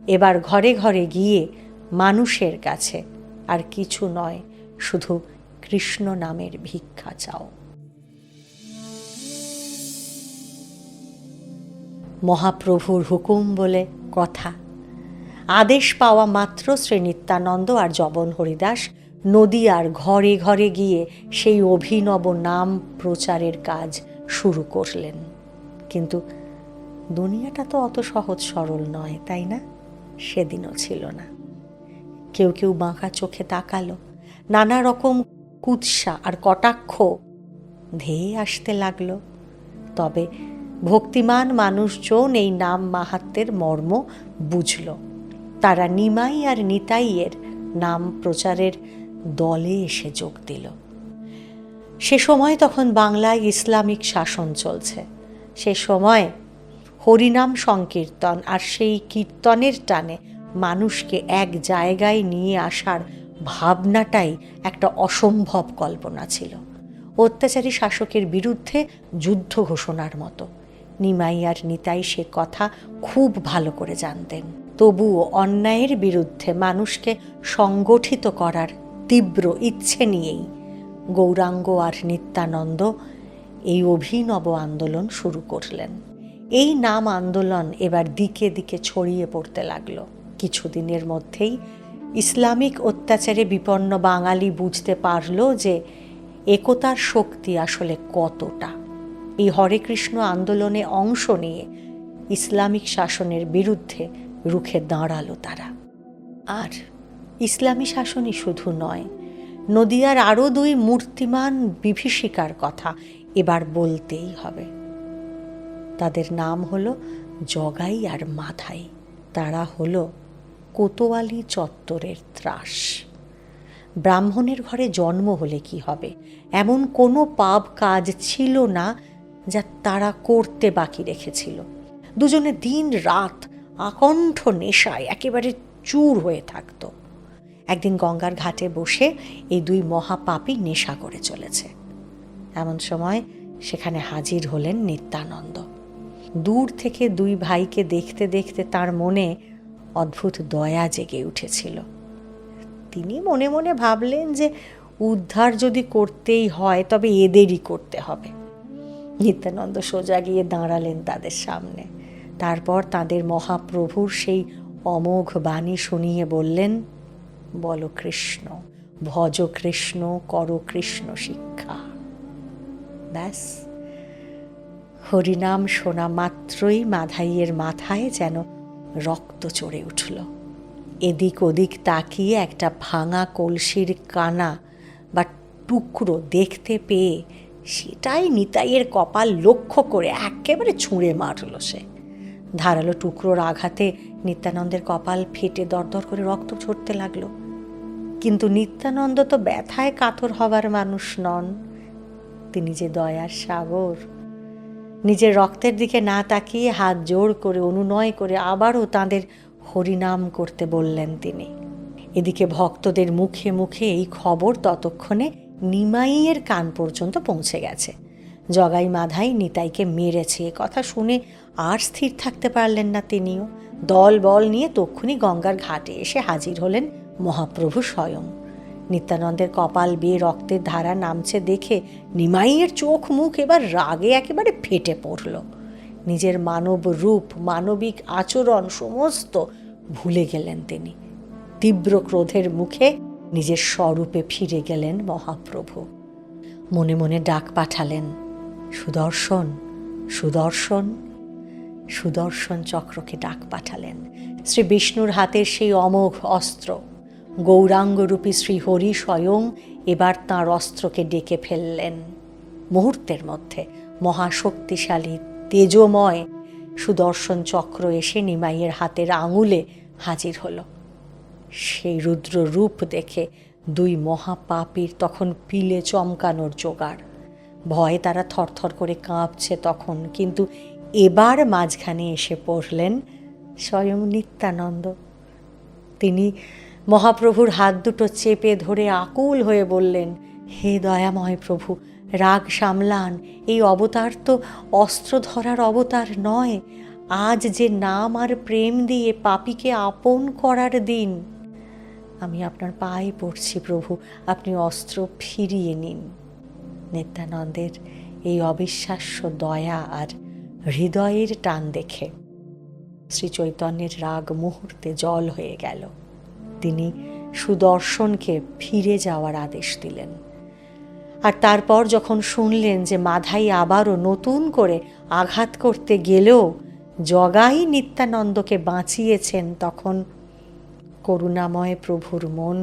এবার ঘরে ঘরে গিয়ে মানুষের কাছে আর কিছু নয়, শুধু কৃষ্ণ নামের ভিক্ষা চাও। মহাপ্রভুর হুকুম বলে কথা। আদেশ পাওয়া মাত্র শ্রী নিত্যানন্দ আর যবন হরিদাস নদীয়ার ঘরে ঘরে গিয়ে সেই অভিনব নাম প্রচারের কাজ শুরু করলেন। কিন্তু দুনিয়াটা তো অত সহজ সরল নয়, তাই না? সেদিনও ছিল না। কেউ কেউ বাঁকা চোখে তাকালো, নানা রকম কুৎসা আর কটাক্ষ ধেয়ে আসতে লাগলো। তবে ভক্তিমান মানুষজন এই নাম মাহাত্ম্যের মর্ম বুঝল। তারা নিমাই আর নিতাইয়ের নাম প্রচারের দলে এসে যোগ দিল। সে সময় তখন বাংলায় ইসলামিক শাসন চলছে। সে সময় হরিনাম সংকীর্তন আর সেই কীর্তনের টানে মানুষকে এক জায়গায় নিয়ে আসার ভাবনাটাই একটা অসম্ভব কল্পনা ছিল। অত্যাচারী শাসকের বিরুদ্ধে যুদ্ধ ঘোষণার মতো। নিমাই আর নিতাই সে কথা খুব ভালো করে জানতেন। তবুও অন্যায়ের বিরুদ্ধে মানুষকে সংগঠিত করার তীব্র ইচ্ছে নিয়েই গৌরাঙ্গ আর নিত্যানন্দ এই অভিনব আন্দোলন শুরু করলেন। এই নাম আন্দোলন এবার দিকে দিকে ছড়িয়ে পড়তে লাগলো। কিছুদিনের মধ্যেই ইসলামিক অত্যাচারে বিপন্ন বাঙালি বুঝতে পারল যে একতার শক্তি আসলে কতটা। এই হরে কৃষ্ণ আন্দোলনে অংশ নিয়ে ইসলামিক শাসনের বিরুদ্ধে রুখে দাঁড়ালো তারা। আর ইসলামী শাসনই শুধু নয়, নদিয়ার আরও দুই মূর্তিমান বিভীষিকার কথা এবার বলতেই হবে। তাদের নাম হলো জগাই আর মাধাই। তারা হলো কোতোয়ালি চত্বরের ত্রাস। ব্রাহ্মণের ঘরে জন্ম হলে কি হবে, এমন কোনো পাপ কাজ ছিল না যা তারা করতে বাকি রেখেছিল। দুজনে দিন রাত আকণ্ঠ নেশায় একেবারে চুর হয়ে থাকত। একদিন গঙ্গার ঘাটে বসে এই দুই মহাপাপী নেশা করে চলেছে। এমন সময় সেখানে হাজির হলেন নিত্যানন্দ। দূর থেকে দুই ভাইকে দেখতে দেখতে তার মনে অদ্ভুত দয়া জেগে উঠেছিল। তিনি মনে মনে ভাবলেন যে উদ্ধার যদি করতেই হয় তবে এদেরই করতে হবে। নিত্যানন্দ সোজা গিয়ে দাঁড়ালেন তাদের সামনে। তারপর তাদের মহাপ্রভুর সেই অমোঘ বাণী শুনিয়ে বললেন, বলো কৃষ্ণ, ভজ কৃষ্ণ, কর কৃষ্ণ শিক্ষা। ব্যাস, হরিনাম শোনা মাত্রই মাধাইয়ের মাথায় যেন রক্ত চড়ে উঠল। এদিক ওদিক তাকিয়ে একটা ভাঙা কলসির কানা বা টুকরো দেখতে পেয়ে সেটাই নিতাইয়ের কপাল লক্ষ্য করে একেবারে ছুঁড়ে মারল সে। ধারালো টুকরোর আঘাতে নিত্যানন্দের কপাল ফেটে দরদর করে রক্ত ঝরতে লাগলো। কিন্তু নিত্যানন্দ তো ব্যথায় কাতর হবার মানুষ নন। তিনি যে দয়ার সাগর। নিজের রক্তের দিকে না তাকিয়ে হাত জোড় করে অনুনয় করে আবারও তাঁদের হরিনাম করতে বললেন তিনি। এদিকে ভক্তদের মুখে মুখে এই খবর ততক্ষণে নিমাইয়ের কান পর্যন্ত পৌঁছে গেছে। জগাই মাধাই নিতাইকে মেরেছে এ কথা শুনে আর স্থির থাকতে পারলেন না তিনিও। দল বল নিয়ে তক্ষুনি গঙ্গার ঘাটে এসে হাজির হলেন মহাপ্রভু স্বয়ং। নিত্যানন্দের কপাল বেয়ে রক্তের ধারা নামছে দেখে নিমাইয়ের চোখ মুখ এবার রাগে একেবারে ফেটে পড়ল। নিজের মানব রূপ, মানবিক আচরণ সমস্ত ভুলে গেলেন তিনি। তীব্র ক্রোধের মুখে নিজের স্বরূপে ফিরে গেলেন মহাপ্রভু। মনে মনে ডাক পাঠালেন, সুদর্শন, সুদর্শন। সুদর্শন চক্রকে ডাক পাঠালেন। শ্রী বিষ্ণুর হাতের সেই অমোঘ অস্ত্র, গৌরাঙ্গরূপী শ্রীহরি স্বয়ং এবার তাঁর অস্ত্রকে ডেকে ফেললেন। মুহূর্তের মধ্যে মহাশক্তিশালী তেজময় সুদর্শন চক্র এসে নিমাইয়ের হাতের আঙুলে হাজির হলো। সেই রুদ্র রূপ দেখে দুই মহাপাপীর তখন পিলে চমকানোর জোগাড়। ভয়ে তারা থরথর করে কাঁপছে তখন। কিন্তু এবার মাঝখানে এসে পড়লেন স্বয়ং নিত্যানন্দ। তিনি মহাপ্রভুর হাত দুটো চেপে ধরে আকুল হয়ে বললেন, হে দয়াময় প্রভু, রাগ সামলান। এই অবতার তো অস্ত্র ধরার অবতার নয়। আজ যে নাম আর প্রেম দিয়ে পাপীকে আপন করার দিন। আমি আপনার পায়ে পড়ছি প্রভু, আপনি অস্ত্র ফিরিয়ে নিন। নিত্যানন্দের এই অবিশ্বাস্য দয়া আর হৃদয়ের টান দেখে শ্রীচৈতন্যের রাগ মুহূর্তে জল হয়ে গেল। তিনি সুদর্শনকে ফিরে যাওয়ার আদেশ দিলেন। আর তারপর যখন শুনলেন যে মাধাই আবারও নতুন করে আঘাত করতে গেলেও জগাই নিত্যানন্দকে বাঁচিয়েছেন, তখন করুণাময় প্রভুর মন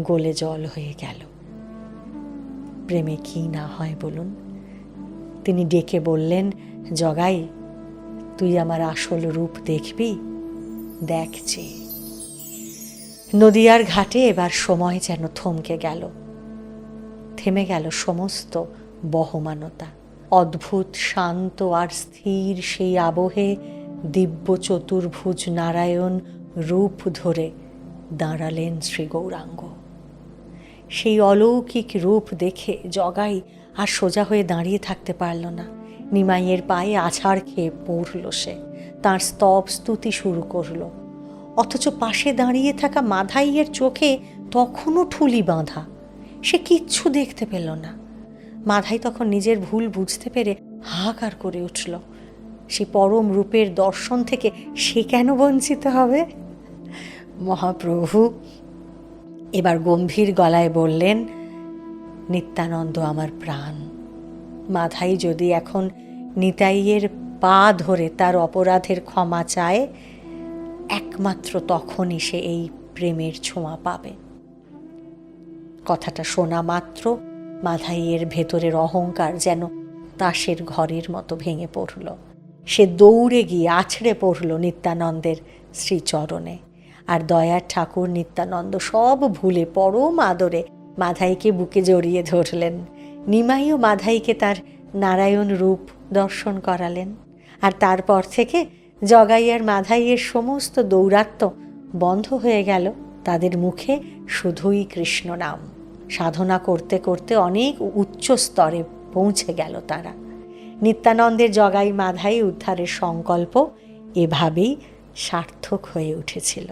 গলে জল হয়ে গেল। প্রেমে কি না হয় বলুন। তিনি ডেকে বললেন, জগাই, তুই আমার আসল রূপ দেখবি? দেখছি। নদিয়ার ঘাটে এবার সময় যেন থমকে গেল, থেমে গেল সমস্ত বহমানতা। অদ্ভুত শান্ত আর স্থির সেই আবহে দিব্য চতুর্ভুজ নারায়ণ রূপ ধরে দাঁড়ালেন শ্রী গৌরাঙ্গ। সেই অলৌকিক রূপ দেখে জগাই আর সোজা হয়ে দাঁড়িয়ে থাকতে পারল না। নিমাইয়ের পায়ে আছাড় খেয়ে পড়ল সে, তাঁর স্তব স্তুতি শুরু করল। অথচ পাশে দাঁড়িয়ে থাকা মাধাইয়ের চোখে তখনও ঠুলি বাঁধা, সে কিচ্ছু দেখতে পেল না। মাধাই তখন নিজের ভুল বুঝতে পেরে হাহাকার করে উঠল। সে পরম রূপের দর্শন থেকে সে কেন বঞ্চিত হবে? মহাপ্রভু এবার গম্ভীর গলায় বললেন, নিত্যানন্দ আমার প্রাণ। মাধাই যদি এখন নিতাইয়ের পা ধরে তার অপরাধের ক্ষমা চায়, একমাত্র তখনই সে এই প্রেমের ছোঁয়া পাবে। কথাটা শোনা মাত্র মাধাইয়ের ভেতরের অহংকার যেন তাসের ঘরের মতো ভেঙে পড়ল। সে দৌড়ে গিয়ে আছড়ে পড়ল নিত্যানন্দের শ্রীচরণে। আর দয়ার ঠাকুর নিত্যানন্দ সব ভুলে পরম আদরে মাধাইকে বুকে জড়িয়ে ধরলেন। নিমাইও মাধাইকে তার নারায়ণ রূপ দর্শন করালেন। আর তারপর থেকে জগাই আর মাধাইয়ের সমস্ত দৌরাত্ম্য বন্ধ হয়ে গেল। তাদের মুখে শুধুই কৃষ্ণ নাম। সাধনা করতে করতে অনেক উচ্চ স্তরে পৌঁছে গেল তারা। নিত্যানন্দের জগাই মাধাই উদ্ধারের সংকল্প এভাবেই সার্থক হয়ে উঠেছিল।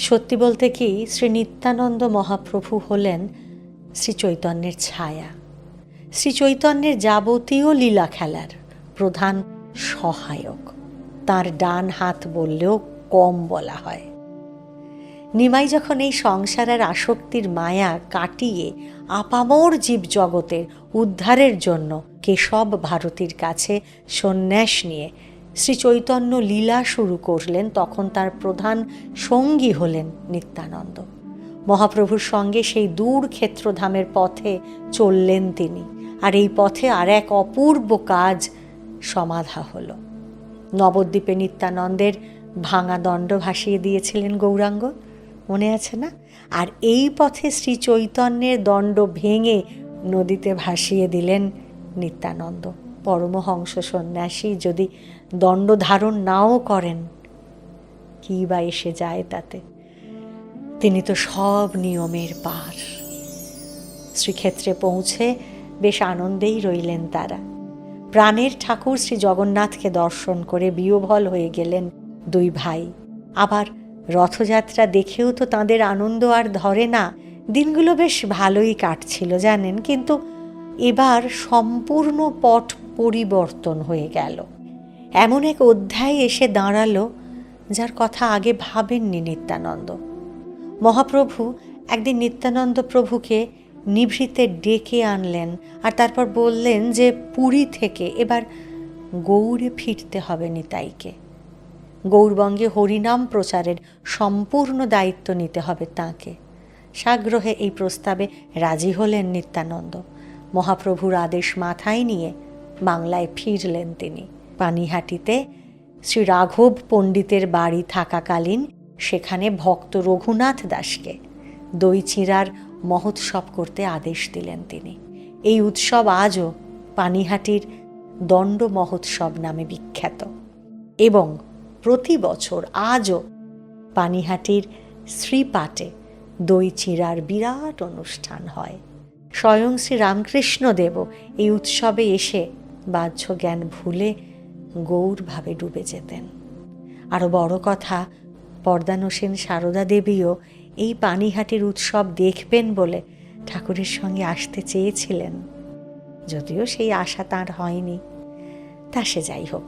সত্যি বলতে কি, শ্রী নিত্যানন্দ মহাপ্রভু হলেন শ্রী চৈতন্যের ছায়া, শ্রী চৈতন্যের যাবতীয় লীলা খেলার প্রধান সহায়ক। তার ডান হাত বললেও কম বলা হয়। নিমাই যখন এই সংসারের আসক্তির মায়া কাটিয়ে আপামর জীব জগতের উদ্ধারের জন্য কেশব ভারতীর কাছে সন্ন্যাস নিয়ে শ্রী চৈতন্য লীলা শুরু করলেন, তখন তার প্রধান সঙ্গী হলেন নিত্যানন্দ। মহাপ্রভুর সঙ্গে সেই দূর ক্ষেত্রধামের পথে চললেন তিনি। আর এই পথে আর এক অপূর্ব কাজ সমাধা হল। নবদ্বীপে নিত্যানন্দের ভাঙা দণ্ড ভাসিয়ে দিয়েছিলেন গৌরাঙ্গ, মনে আছে না? আর এই পথে শ্রী চৈতন্যের দণ্ড ভেঙে নদীতে ভাসিয়ে দিলেন নিত্যানন্দ। পরমহংস সন্ন্যাসী যদি দণ্ড ধারণ নাও করেন, কি বা এসে যায় তাতে? তিনি তো সব নিয়মের পার। শ্রীক্ষেত্রে পৌঁছে বেশ আনন্দেই রইলেন তারা। প্রাণের ঠাকুর শ্রী জগন্নাথকে দর্শন করে বিহ্বল হয়ে গেলেন দুই ভাই। আবার রথযাত্রা দেখেও তো তাঁদের আনন্দ আর ধরে না। দিনগুলো বেশ ভালোই কাটছিল জানেন, কিন্তু এবার সম্পূর্ণ পট পরিবর্তন হয়ে গেল। এমন এক অধ্যায় এসে দাঁড়ালো যার কথা আগে ভাবেননি নিত্যানন্দ। মহাপ্রভু একদিন নিত্যানন্দ প্রভুকে নিভৃতে ডেকে আনলেন আর তারপর বললেন যে পুরী থেকে এবার গৌড়ে ফিরতে হবে নিতাইকে। গৌরবঙ্গে হরিনাম প্রচারের সম্পূর্ণ দায়িত্ব নিতে হবে তাঁকে। সাগ্রহে এই প্রস্তাবে রাজি হলেন নিত্যানন্দ। মহাপ্রভুর আদেশ মাথায় নিয়ে বাংলায় ফিরলেন তিনি। পানিহাটিতে শ্রী রাঘব পণ্ডিতের বাড়ি থাকাকালীন সেখানে ভক্ত রঘুনাথ দাসকে দই চিঁড়ার মহোৎসব করতে আদেশ দিলেন তিনি। এই উৎসব আজও পানিহাটির দণ্ড মহোৎসব নামে বিখ্যাত এবং প্রতি বছর আজও পানিহাটির শ্রীপাটে দই চিঁড়ার বিরাট অনুষ্ঠান হয়। স্বয়ং শ্রী রামকৃষ্ণদেবও এই উৎসবে এসে বাহ্য জ্ঞান ভুলে গৌরভাবে ডুবে যেতেন। আরও বড় কথা, পর্দানসীন সারদা দেবীও এই পানিহাটির উৎসব দেখবেন বলে ঠাকুরের সঙ্গে আসতে চেয়েছিলেন, যদিও সেই আশা তাঁর হয়নি। তা সে যাই হোক,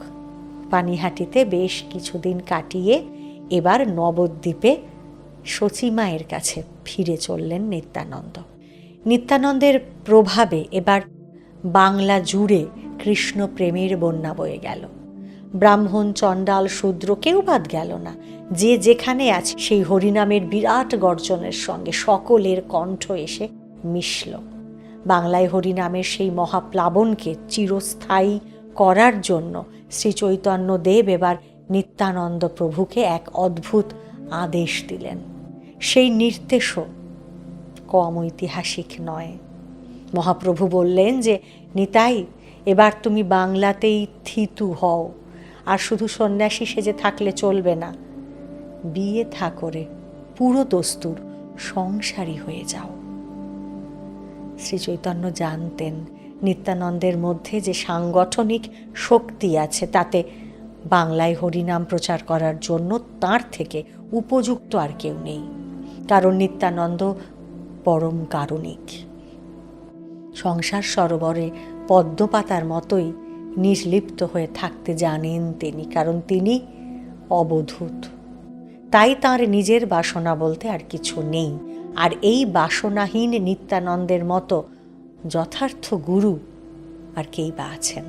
পানিহাটিতে বেশ কিছুদিন কাটিয়ে এবার নবদ্বীপে শচীমায়ের কাছে ফিরে চললেন নিত্যানন্দ। নিত্যানন্দের প্রভাবে এবার বাংলা জুড়ে কৃষ্ণ প্রেমের বন্যা বয়ে গেল। ব্রাহ্মণ, চণ্ডাল, শূদ্র কেউ বাদ গেল না। যে যেখানে আছে সেই হরিনামের বিরাট গর্জনের সঙ্গে সকলের কণ্ঠ এসে মিশল। বাংলায় হরিনামের সেই মহাপ্লাবনকে চিরস্থায়ী করার জন্য শ্রী চৈতন্যদেব এবার নিত্যানন্দ প্রভুকে এক অদ্ভুত আদেশ দিলেন। সেই নির্দেশও কম ঐতিহাসিক নয়। মহাপ্রভু বললেন যে, নিতাই, এবার তুমি বাংলাতেই থিতু হও, আর শুধু সন্ন্যাসী সেজে থাকলে চলবে না। বিয়ে থা করে পুরো দস্তুর সংসারী হয়ে যাও। শ্রী চৈতন্য জানতেন নিত্যানন্দের মধ্যে যে সাংগঠনিক শক্তি আছে, তাতে বাংলায় হরিনাম প্রচার করার জন্য তার থেকে উপযুক্ত আর কেউ নেই। কারণ নিত্যানন্দ পরম কারণিক। সংসার সরোবরে পদ্মপাতার মতোই নির্লিপ্ত হয়ে থাকতে জানেন তিনি, কারণ তিনি অবধূত। তাই তার নিজের বাসনা বলতে আর কিছু নেই। আর এই বাসনাহীন নিত্যানন্দের মতো যথার্থ গুরু আর কেই বা আছেন?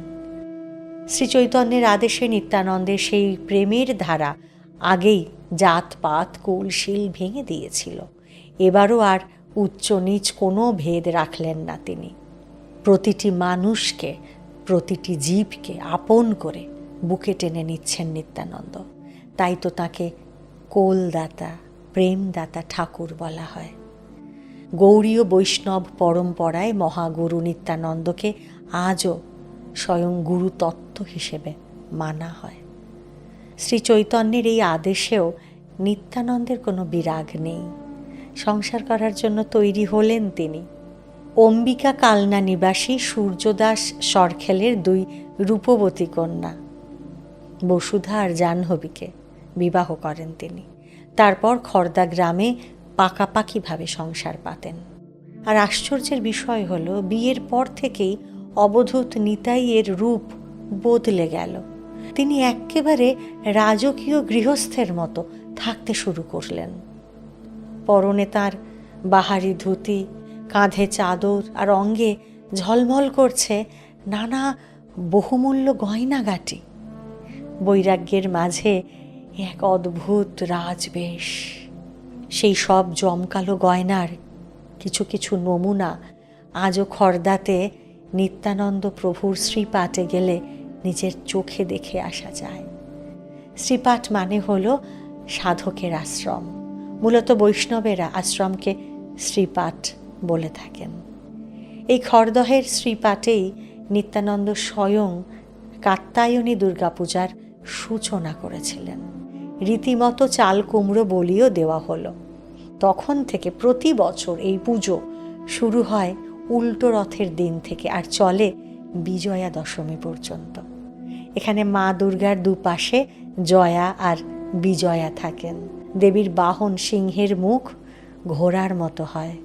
শ্রী চৈতন্যের আদেশে নিত্যানন্দের সেই প্রেমের ধারা আগেই জাতপাত কুলশীল ভেঙে দিয়েছিল। এবারও আর উচ্চ নীচ কোনো ভেদ রাখলেন না তিনি। প্রতিটি মানুষকে, প্রতিটি জীবকে আপন করে বুকে টেনে নিচ্ছেন নিত্যানন্দ। তাই তো তাকে কোলদাতা, প্রেমদাতা ঠাকুর বলা হয়। গৌড়ীয় বৈষ্ণব পরম্পরায় মহাগুরু নিত্যানন্দকে আজও স্বয়ং গুরু তত্ত্ব হিসেবে মানা হয়। শ্রী চৈতন্যের এই আদেশেও নিত্যানন্দের কোনো বিরাগ নেই। সংসার করার জন্য তৈরি হলেন তিনি। অম্বিকা কালনা নিবাসী সূর্যদাস সরখেলের 2 রূপবতী কন্যা বসুধা আর জাহ্নবীকে বিবাহ করেন তিনি। তারপর খর্দা গ্রামে পাকাপাকিভাবে সংসার পাতেন। আর আশ্চর্যের বিষয় হলো, বিয়ের পর থেকেই অবধূত নিতাইয়ের রূপ বদলে গেল। তিনি একেবারে রাজকীয় গৃহস্থের মতো থাকতে শুরু করলেন। পরনে তাঁর বাহারি ধুতি, কাঁধে চাদর, আর অঙ্গে ঝলমল করছে নানা বহুমূল্য গয়নাগাটি। বৈরাগ্যের মাঝে এক অদ্ভুত রাজবেশ। সেই সব জমকালো গয়নার কিছু কিছু নমুনা আজও খর্দাতে নিত্যানন্দ প্রভুর শ্রীপাঠে গেলে নিজের চোখে দেখে আসা যায়। শ্রীপাঠ মানে হলো সাধকের আশ্রম। মূলত বৈষ্ণবেরা আশ্রমকে শ্রীপাঠ বলে থাকেন। এই খরদহের শ্রীপাঠেই নিত্যানন্দ স্বয়ং কাত্যায়নী দুর্গাপূজার সূচনা করেছিলেন। রীতিমতো চাল কুমড়ো বলিও দেওয়া হলো। তখন থেকে প্রতি বছর এই পুজো শুরু হয় উল্টো রথের দিন থেকে আর চলে বিজয়া দশমী পর্যন্ত। এখানে মা দুর্গার দুপাশে জয়া আর বিজয়া থাকেন। দেবীর বাহন সিংহের মুখ ঘোড়ার মতো হয়।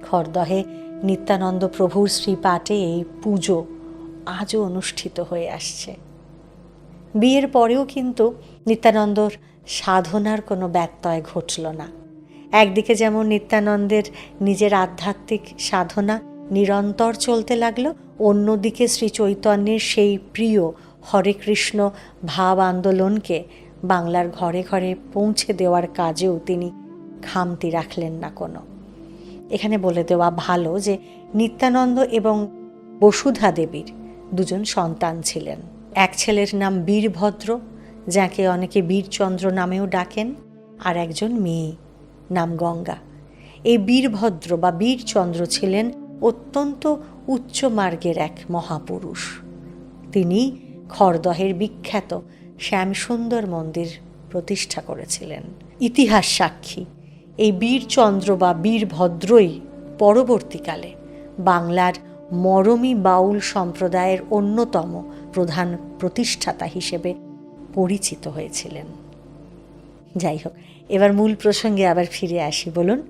খরদহে নিত্যানন্দ প্রভুর শ্রীপাঠে এই পুজো আজও অনুষ্ঠিত হয়ে আসছে। বিয়ের পরেও কিন্তু নিত্যানন্দর সাধনার কোনো ব্যত্যয় ঘটল না। একদিকে যেমন নিত্যানন্দের নিজের আধ্যাত্মিক সাধনা নিরন্তর চলতে লাগলো, অন্যদিকে শ্রী চৈতন্যের সেই প্রিয় হরে কৃষ্ণ ভাব আন্দোলনকে বাংলার ঘরে ঘরে পৌঁছে দেওয়ার কাজেও তিনি খামতি রাখলেন না কোনো। এখানে বলে দেওয়া ভালো যে নিত্যানন্দ এবং বসুধা দেবীর 2 সন্তান ছিলেন। এক ছেলের নাম বীরভদ্র, যাকে অনেকে বীরচন্দ্র নামেও ডাকেন, আর একজন মেয়ে নাম গঙ্গা। এই বীরভদ্র বা বীরচন্দ্র ছিলেন অত্যন্ত উচ্চ মার্গের এক মহাপুরুষ। তিনি খরদহের বিখ্যাত শ্যামসুন্দর মন্দির প্রতিষ্ঠা করেছিলেন। ইতিহাস সাক্ষী এই বীরচন্দ্র বা বীরভদ্রই পরবর্তীকালে বাংলার মরমী বাউল সম্প্রদায়ের অন্যতম প্রধান প্রতিষ্ঠাতা হিসেবে পরিচিত হয়েছিলেন। যাই হোক, এবার মূল প্রসঙ্গে আবার ফিরে আসি। বলুন,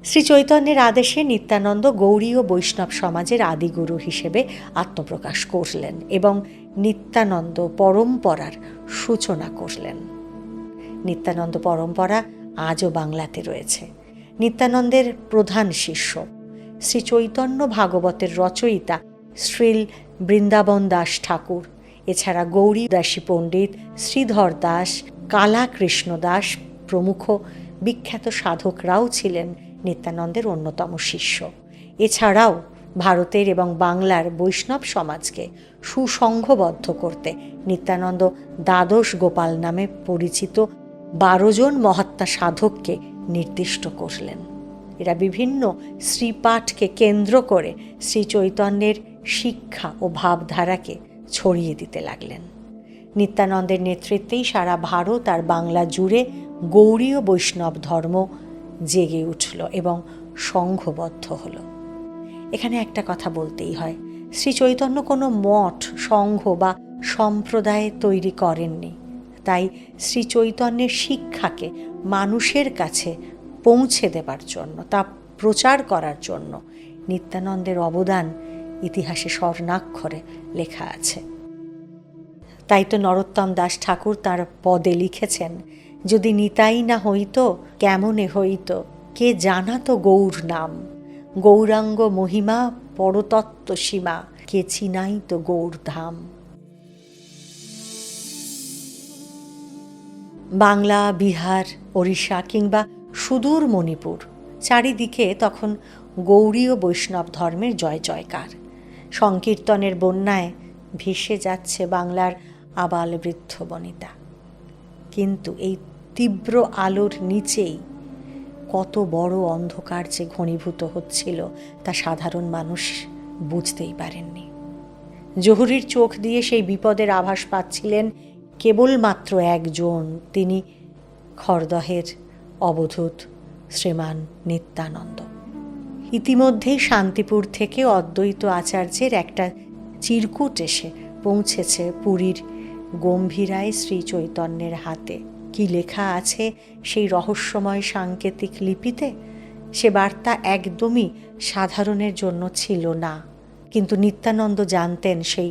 শ্রী চৈতন্যের আদেশে নিত্যানন্দ গৌড়ী ও বৈষ্ণব সমাজের আদিগুরু হিসেবে আত্মপ্রকাশ করলেন এবং নিত্যানন্দ পরম্পরার সূচনা করলেন। নিত্যানন্দ পরম্পরা আজও বাংলাতে রয়েছে। নিত্যানন্দের প্রধান শিষ্য শ্রী চৈতন্য ভাগবতের রচয়িতা শ্রীল বৃন্দাবন দাস ঠাকুর, এছাড়া গৌরী দাসী পণ্ডিত, শ্রীধর দাস, কালাকৃষ্ণ দাস প্রমুখ বিখ্যাত সাধকরাও ছিলেন নিত্যানন্দের অন্যতম শিষ্য। এছাড়াও ভারতের এবং বাংলার বৈষ্ণব সমাজকে সুসংঘবদ্ধ করতে নিত্যানন্দ দ্বাদশ গোপাল নামে পরিচিত 12 জন মহাত্মা সাধককে নির্দিষ্ট করলেন। এরা বিভিন্ন শ্রীপাঠকে কেন্দ্র করে শ্রী চৈতন্যের শিক্ষা ও ভাবধারাকে ছড়িয়ে দিতে লাগলেন। নিত্যানন্দের নেতৃত্বেই সারা ভারত আর বাংলা জুড়ে গৌড়ীয় বৈষ্ণব ধর্ম জেগে উঠল এবং সংঘবদ্ধ হল। এখানে একটা কথা বলতেই হয়, শ্রী চৈতন্য কোনো মঠ, সংঘ বা সম্প্রদায় তৈরি করেননি। তাই শ্রী চৈতন্যের শিক্ষাকে মানুষের কাছে পৌঁছে দেবার জন্য, তা প্রচার করার জন্য নিত্যানন্দের অবদান ইতিহাসে স্বর্ণাক্ষরে লেখা আছে। তাই তো নরোত্তম দাস ঠাকুর তাঁর পদে লিখেছেন, যদি নিতাই না হইত কেমনে হইত, কে জানাতো গৌর নাম, গৌরাঙ্গ মহিমা পরতত্ত্ব সীমা, কে চিনাই তো গৌর ধাম। বাংলা, বিহার, ওড়িশা কিংবা সুদূর মণিপুর চারিদিকে তখন গৌড়ীয় বৈষ্ণব ধর্মের জয় জয়কার। সংকীর্তনের বন্যায় ভেসে যাচ্ছে বাংলার আবাল বৃদ্ধ বনিতা। কিন্তু এই তীব্র আলোর নিচেই কত বড় অন্ধকার যে ঘনীভূত হচ্ছিল তা সাধারণ মানুষ বুঝতেই পারেননি। জহুরীর চোখ দিয়ে সেই বিপদের আভাস পাচ্ছিলেন কেবলমাত্র একজন, তিনি খড়দহের অবধূত শ্রীমান নিত্যানন্দ। ইতিমধ্যেই শান্তিপুর থেকে অদ্বৈত আচার্যের একটা চিরকুট এসে পৌঁছেছে পুরীর গম্ভীরায় শ্রী চৈতন্যের হাতে। কি লেখা আছে সেই রহস্যময় সাংকেতিক লিপিতে, সে বার্তা একদমই সাধারণের জন্য ছিল না। কিন্তু নিত্যানন্দ জানতেন সেই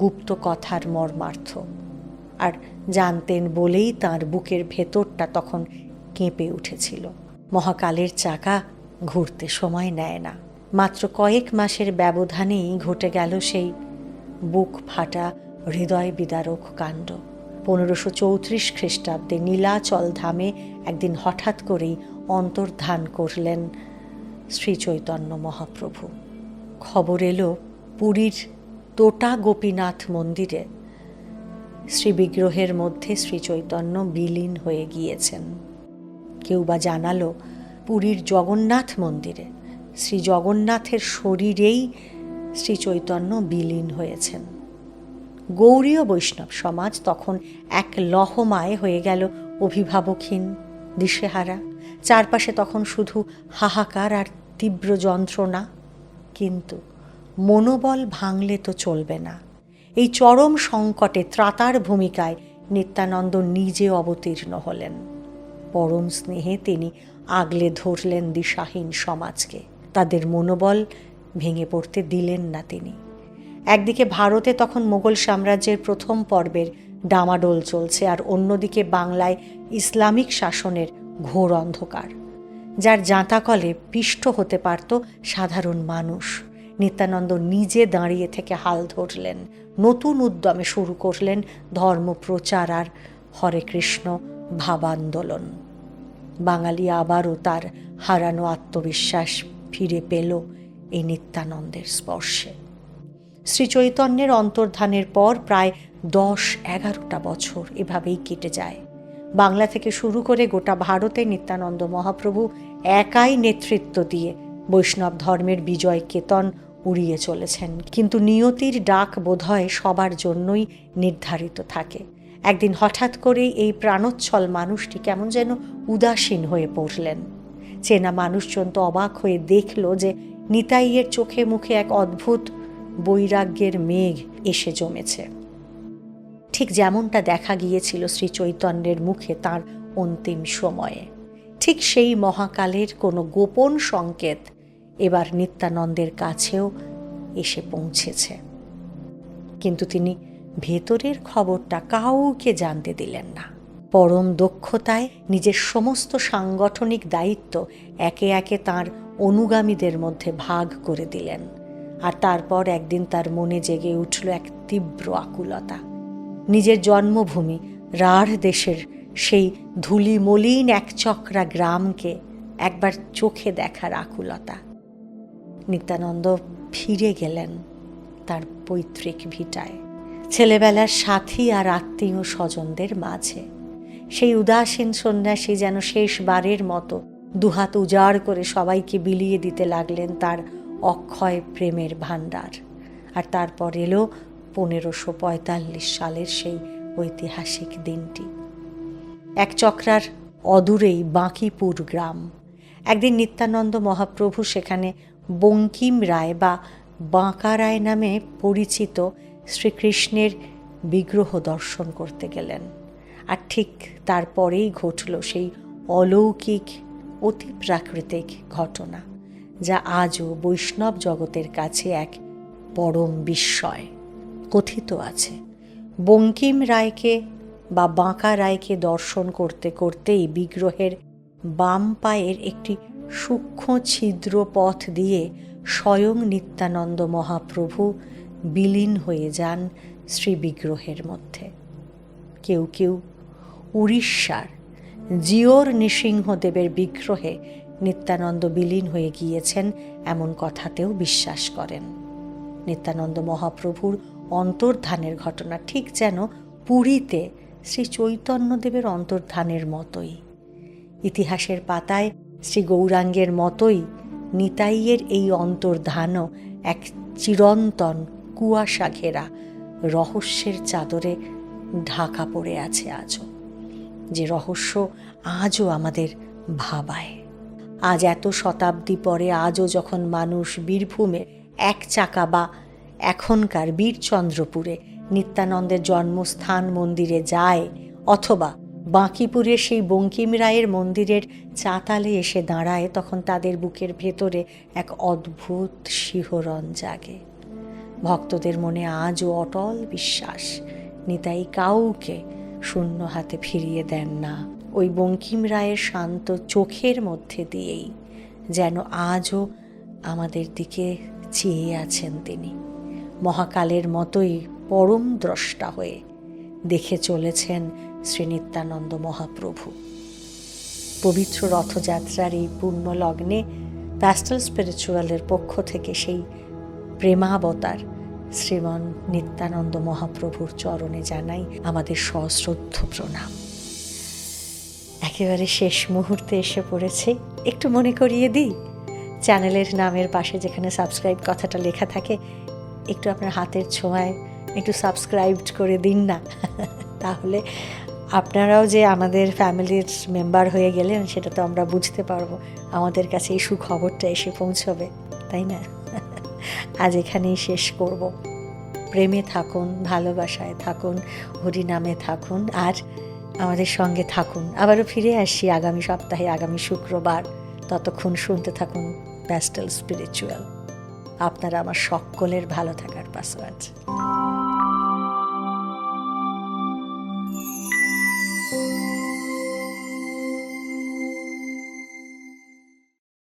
গুপ্ত কথার মর্মার্থ, আর জানতেন বলেই তাঁর বুকের ভেতরটা তখন কেঁপে উঠেছিল। মহাকালের চাকা ঘুরতে সময় নেয় না। মাত্র কয়েক মাসের ব্যবধানেই ঘটে গেল সেই বুক ফাটা হৃদয় বিদারক কাণ্ড। 1534 খ্রিস্টাব্দে নীলাচল ধামে একদিন হঠাৎ করেই অন্তর্ধান করলেন শ্রী চৈতন্য মহাপ্রভু। খবর এলো পুরীর তোটা গোপীনাথ মন্দিরে শ্রীবিগ্রহের মধ্যে শ্রী চৈতন্য বিলীন হয়ে গিয়েছেন। কেউ বা জানালো পুরীর জগন্নাথ মন্দিরে শ্রী জগন্নাথের শরীরেই শ্রী চৈতন্য বিলীন হয়েছেন। গৌড়ীয় বৈষ্ণব সমাজ তখন এক লহমায় হয়ে গেল অভিভাবকহীন, দিশেহারা। চারপাশে তখন শুধু হাহাকার আর তীব্র যন্ত্রণা। কিন্তু মনোবল ভাঙলে তো চলবে না। এই চরম সংকটে ত্রাতার ভূমিকায় নিত্যানন্দ নিজে অবতীর্ণ হলেন। পরম স্নেহে তিনি আগলে ধরলেন দিশাহীন সমাজকে। তাদের মনোবল ভেঙে পড়তে দিলেন না তিনি। একদিকে ভারতে তখন মোগল সাম্রাজ্যের প্রথম পর্বের ডামাডোল চলছে, আর অন্যদিকে বাংলায় ইসলামিক শাসনের ঘোর অন্ধকার, যার জাঁতাকলে পিষ্ট হতে পারত সাধারণ মানুষ। নিত্যানন্দ নিজে দাঁড়িয়ে থেকে হাল ধরলেন, নতুন উদ্যমে শুরু করলেন ধর্মপ্রচার আর হরে কৃষ্ণ ভাবান্দোলন। বাঙালি আবারও তার হারানো আত্মবিশ্বাস ফিরে পেল এই নিত্যানন্দের স্পর্শে। শ্রী চৈতন্যের অন্তর্ধানের পর প্রায় 10-11টা বছর এভাবেই কেটে যায়। বাংলা থেকে শুরু করে গোটা ভারতে নিত্যানন্দ মহাপ্রভু একাই নেতৃত্ব দিয়ে বৈষ্ণব ধর্মের বিজয় কেতন উড়িয়ে চলেছেন। কিন্তু নিয়তির ডাক বোধহয় সবার জন্যই নির্ধারিত থাকে। একদিন হঠাৎ করেই এই প্রাণোচ্ছল মানুষটি কেমন যেন উদাসীন হয়ে পড়লেন। চেনা মানুষজন তো অবাক হয়ে দেখল যে নিতাইয়ের চোখে মুখে এক অদ্ভুত বৈরাগ্যের মেঘ এসে জমেছে। ঠিক যেমনটা দেখা গিয়েছিল শ্রী চৈতন্যের মুখে তাঁর অন্তিম সময়ে। ঠিক সেই মহাকালের কোনো গোপন সংকেত এবার নিত্যানন্দের কাছেও এসে পৌঁছেছে। কিন্তু তিনি ভেতরের খবরটা কাউকে জানতে দিলেন না। পরম দক্ষতায় নিজের সমস্ত সাংগঠনিক দায়িত্ব একে একে তাঁর অনুগামীদের মধ্যে ভাগ করে দিলেন। আর তারপর একদিন তার মনে জেগে উঠল এক তীব্র আকুলতা। নিজের জন্মভূমি রাঢ় দেশের সেই ধূলিমলিন একচক্রা গ্রামকে একবার চোখে দেখার আকুলতা। নিত্যানন্দ ফিরে গেলেন তার পৈতৃক ভিটায়, ছেলেবেলার সাথী আর আত্মীয় স্বজনদের মাঝে। সেই উদাসীন সন্ন্যাসী যেন শেষবারের মতো দুহাত উজাড় করে সবাইকে বিলিয়ে দিতে লাগলেন তার অক্ষয় প্রেমের ভাণ্ডার। আর তারপর এলো 1545 সালের সেই ঐতিহাসিক দিনটি। এক চক্রার অদূরেই বাঁকিপুর গ্রাম। একদিন নিত্যানন্দ মহাপ্রভু সেখানে বঙ্কিম রায় বা বাঁকা রায় নামে পরিচিত শ্রীকৃষ্ণের বিগ্রহ দর্শন করতে গেলেন। আর ঠিক তারপরেই ঘটল সেই অলৌকিক অতি প্রাকৃতিক ঘটনা, যা আজও বৈষ্ণব জগতের কাছে এক পরম বিস্ময়। কথিত আছে, বঙ্কিম রায়কে বা বাঁকা রায়কে দর্শন করতে করতেই বিগ্রহের বাম পায়ের একটি সূক্ষ্ম ছিদ্র পথ দিয়ে স্বয়ং নিত্যানন্দ মহাপ্রভু বিলীন হয়ে যান শ্রীবিগ্রহের মধ্যে। কেউ কেউ উড়িষ্যার জিওর নৃসিংহদেবের বিগ্রহে নিত্যানন্দ বিলীন হয়ে গিয়েছেন এমন কথাতেও বিশ্বাস করেন। নিত্যানন্দ মহাপ্রভুর অন্তর্ধানের ঘটনা ঠিক যেন পুরীতে শ্রী চৈতন্যদেবের অন্তর্ধানের মতোই। ইতিহাসের পাতায় শ্রী গৌরাঙ্গের মতোই নিতাইয়ের এই অন্তর্ধানও এক চিরন্তন কুয়াশা ঘেরা রহস্যের চাদরে ঢাকা পড়ে আছে আজও, যে রহস্য আজও আমাদের ভাবায়। আজ এত শতাব্দী পরে আজও যখন মানুষ বীরভূমে এক চাকা বা এখনকার বীরচন্দ্রপুরে নিত্যানন্দের জন্মস্থান মন্দিরে যায়, অথবা বাঁকিপুরের সেই বঙ্কিম রায়ের মন্দিরের চাতালে এসে দাঁড়ায়, তখন তাদের বুকের ভেতরে এক অদ্ভুত শিহরণ জাগে। ভক্তদের মনে আজও অটল বিশ্বাস, নিতাই কাউকে শূন্য হাতে ফিরিয়ে দেন না। ওই বঙ্কিম রায়ের শান্ত চোখের মধ্যে দিয়েই যেন আজও আমাদের দিকে চেয়ে আছেন তিনি। মহাকালের মতোই পরম দ্রষ্টা হয়ে দেখে চলেছেন শ্রী নিত্যানন্দ মহাপ্রভু। পবিত্র রথযাত্রার এই পূর্ণ লগ্নে প্যাস্টেল স্পিরিচুয়ালের পক্ষ থেকে সেই প্রেমাবতার শ্রীমন নিত্যানন্দ মহাপ্রভুর চরণে জানাই আমাদের সশ্রদ্ধ প্রণাম। একেবারে শেষ মুহূর্তে এসে পড়েছে। একটু মনে করিয়ে দিই, চ্যানেলের নামের পাশে যেখানে সাবস্ক্রাইব কথাটা লেখা থাকে, একটু আপনার হাতের ছোঁয়ায় একটু সাবস্ক্রাইব করে দিন না। তাহলে আপনারাও যে আমাদের ফ্যামিলির মেম্বার হয়ে গেলেন সেটা তো আমরা বুঝতে পারবো, আমাদের কাছে এই সুখবরটা এসে পৌঁছবে, তাই না? আজ এখানেই শেষ করব। প্রেমে থাকুন, ভালোবাসায় থাকুন, হরিনামে থাকুন, আর আমাদের সঙ্গে থাকুন। আবারও ফিরে আসি আগামী সপ্তাহে, আগামী শুক্রবার। ততক্ষণ শুনতে থাকুন প্যাস্টেল স্পিরিচুয়াল। আপনারা আমার সকলের ভালো থাকার পাশে আছে।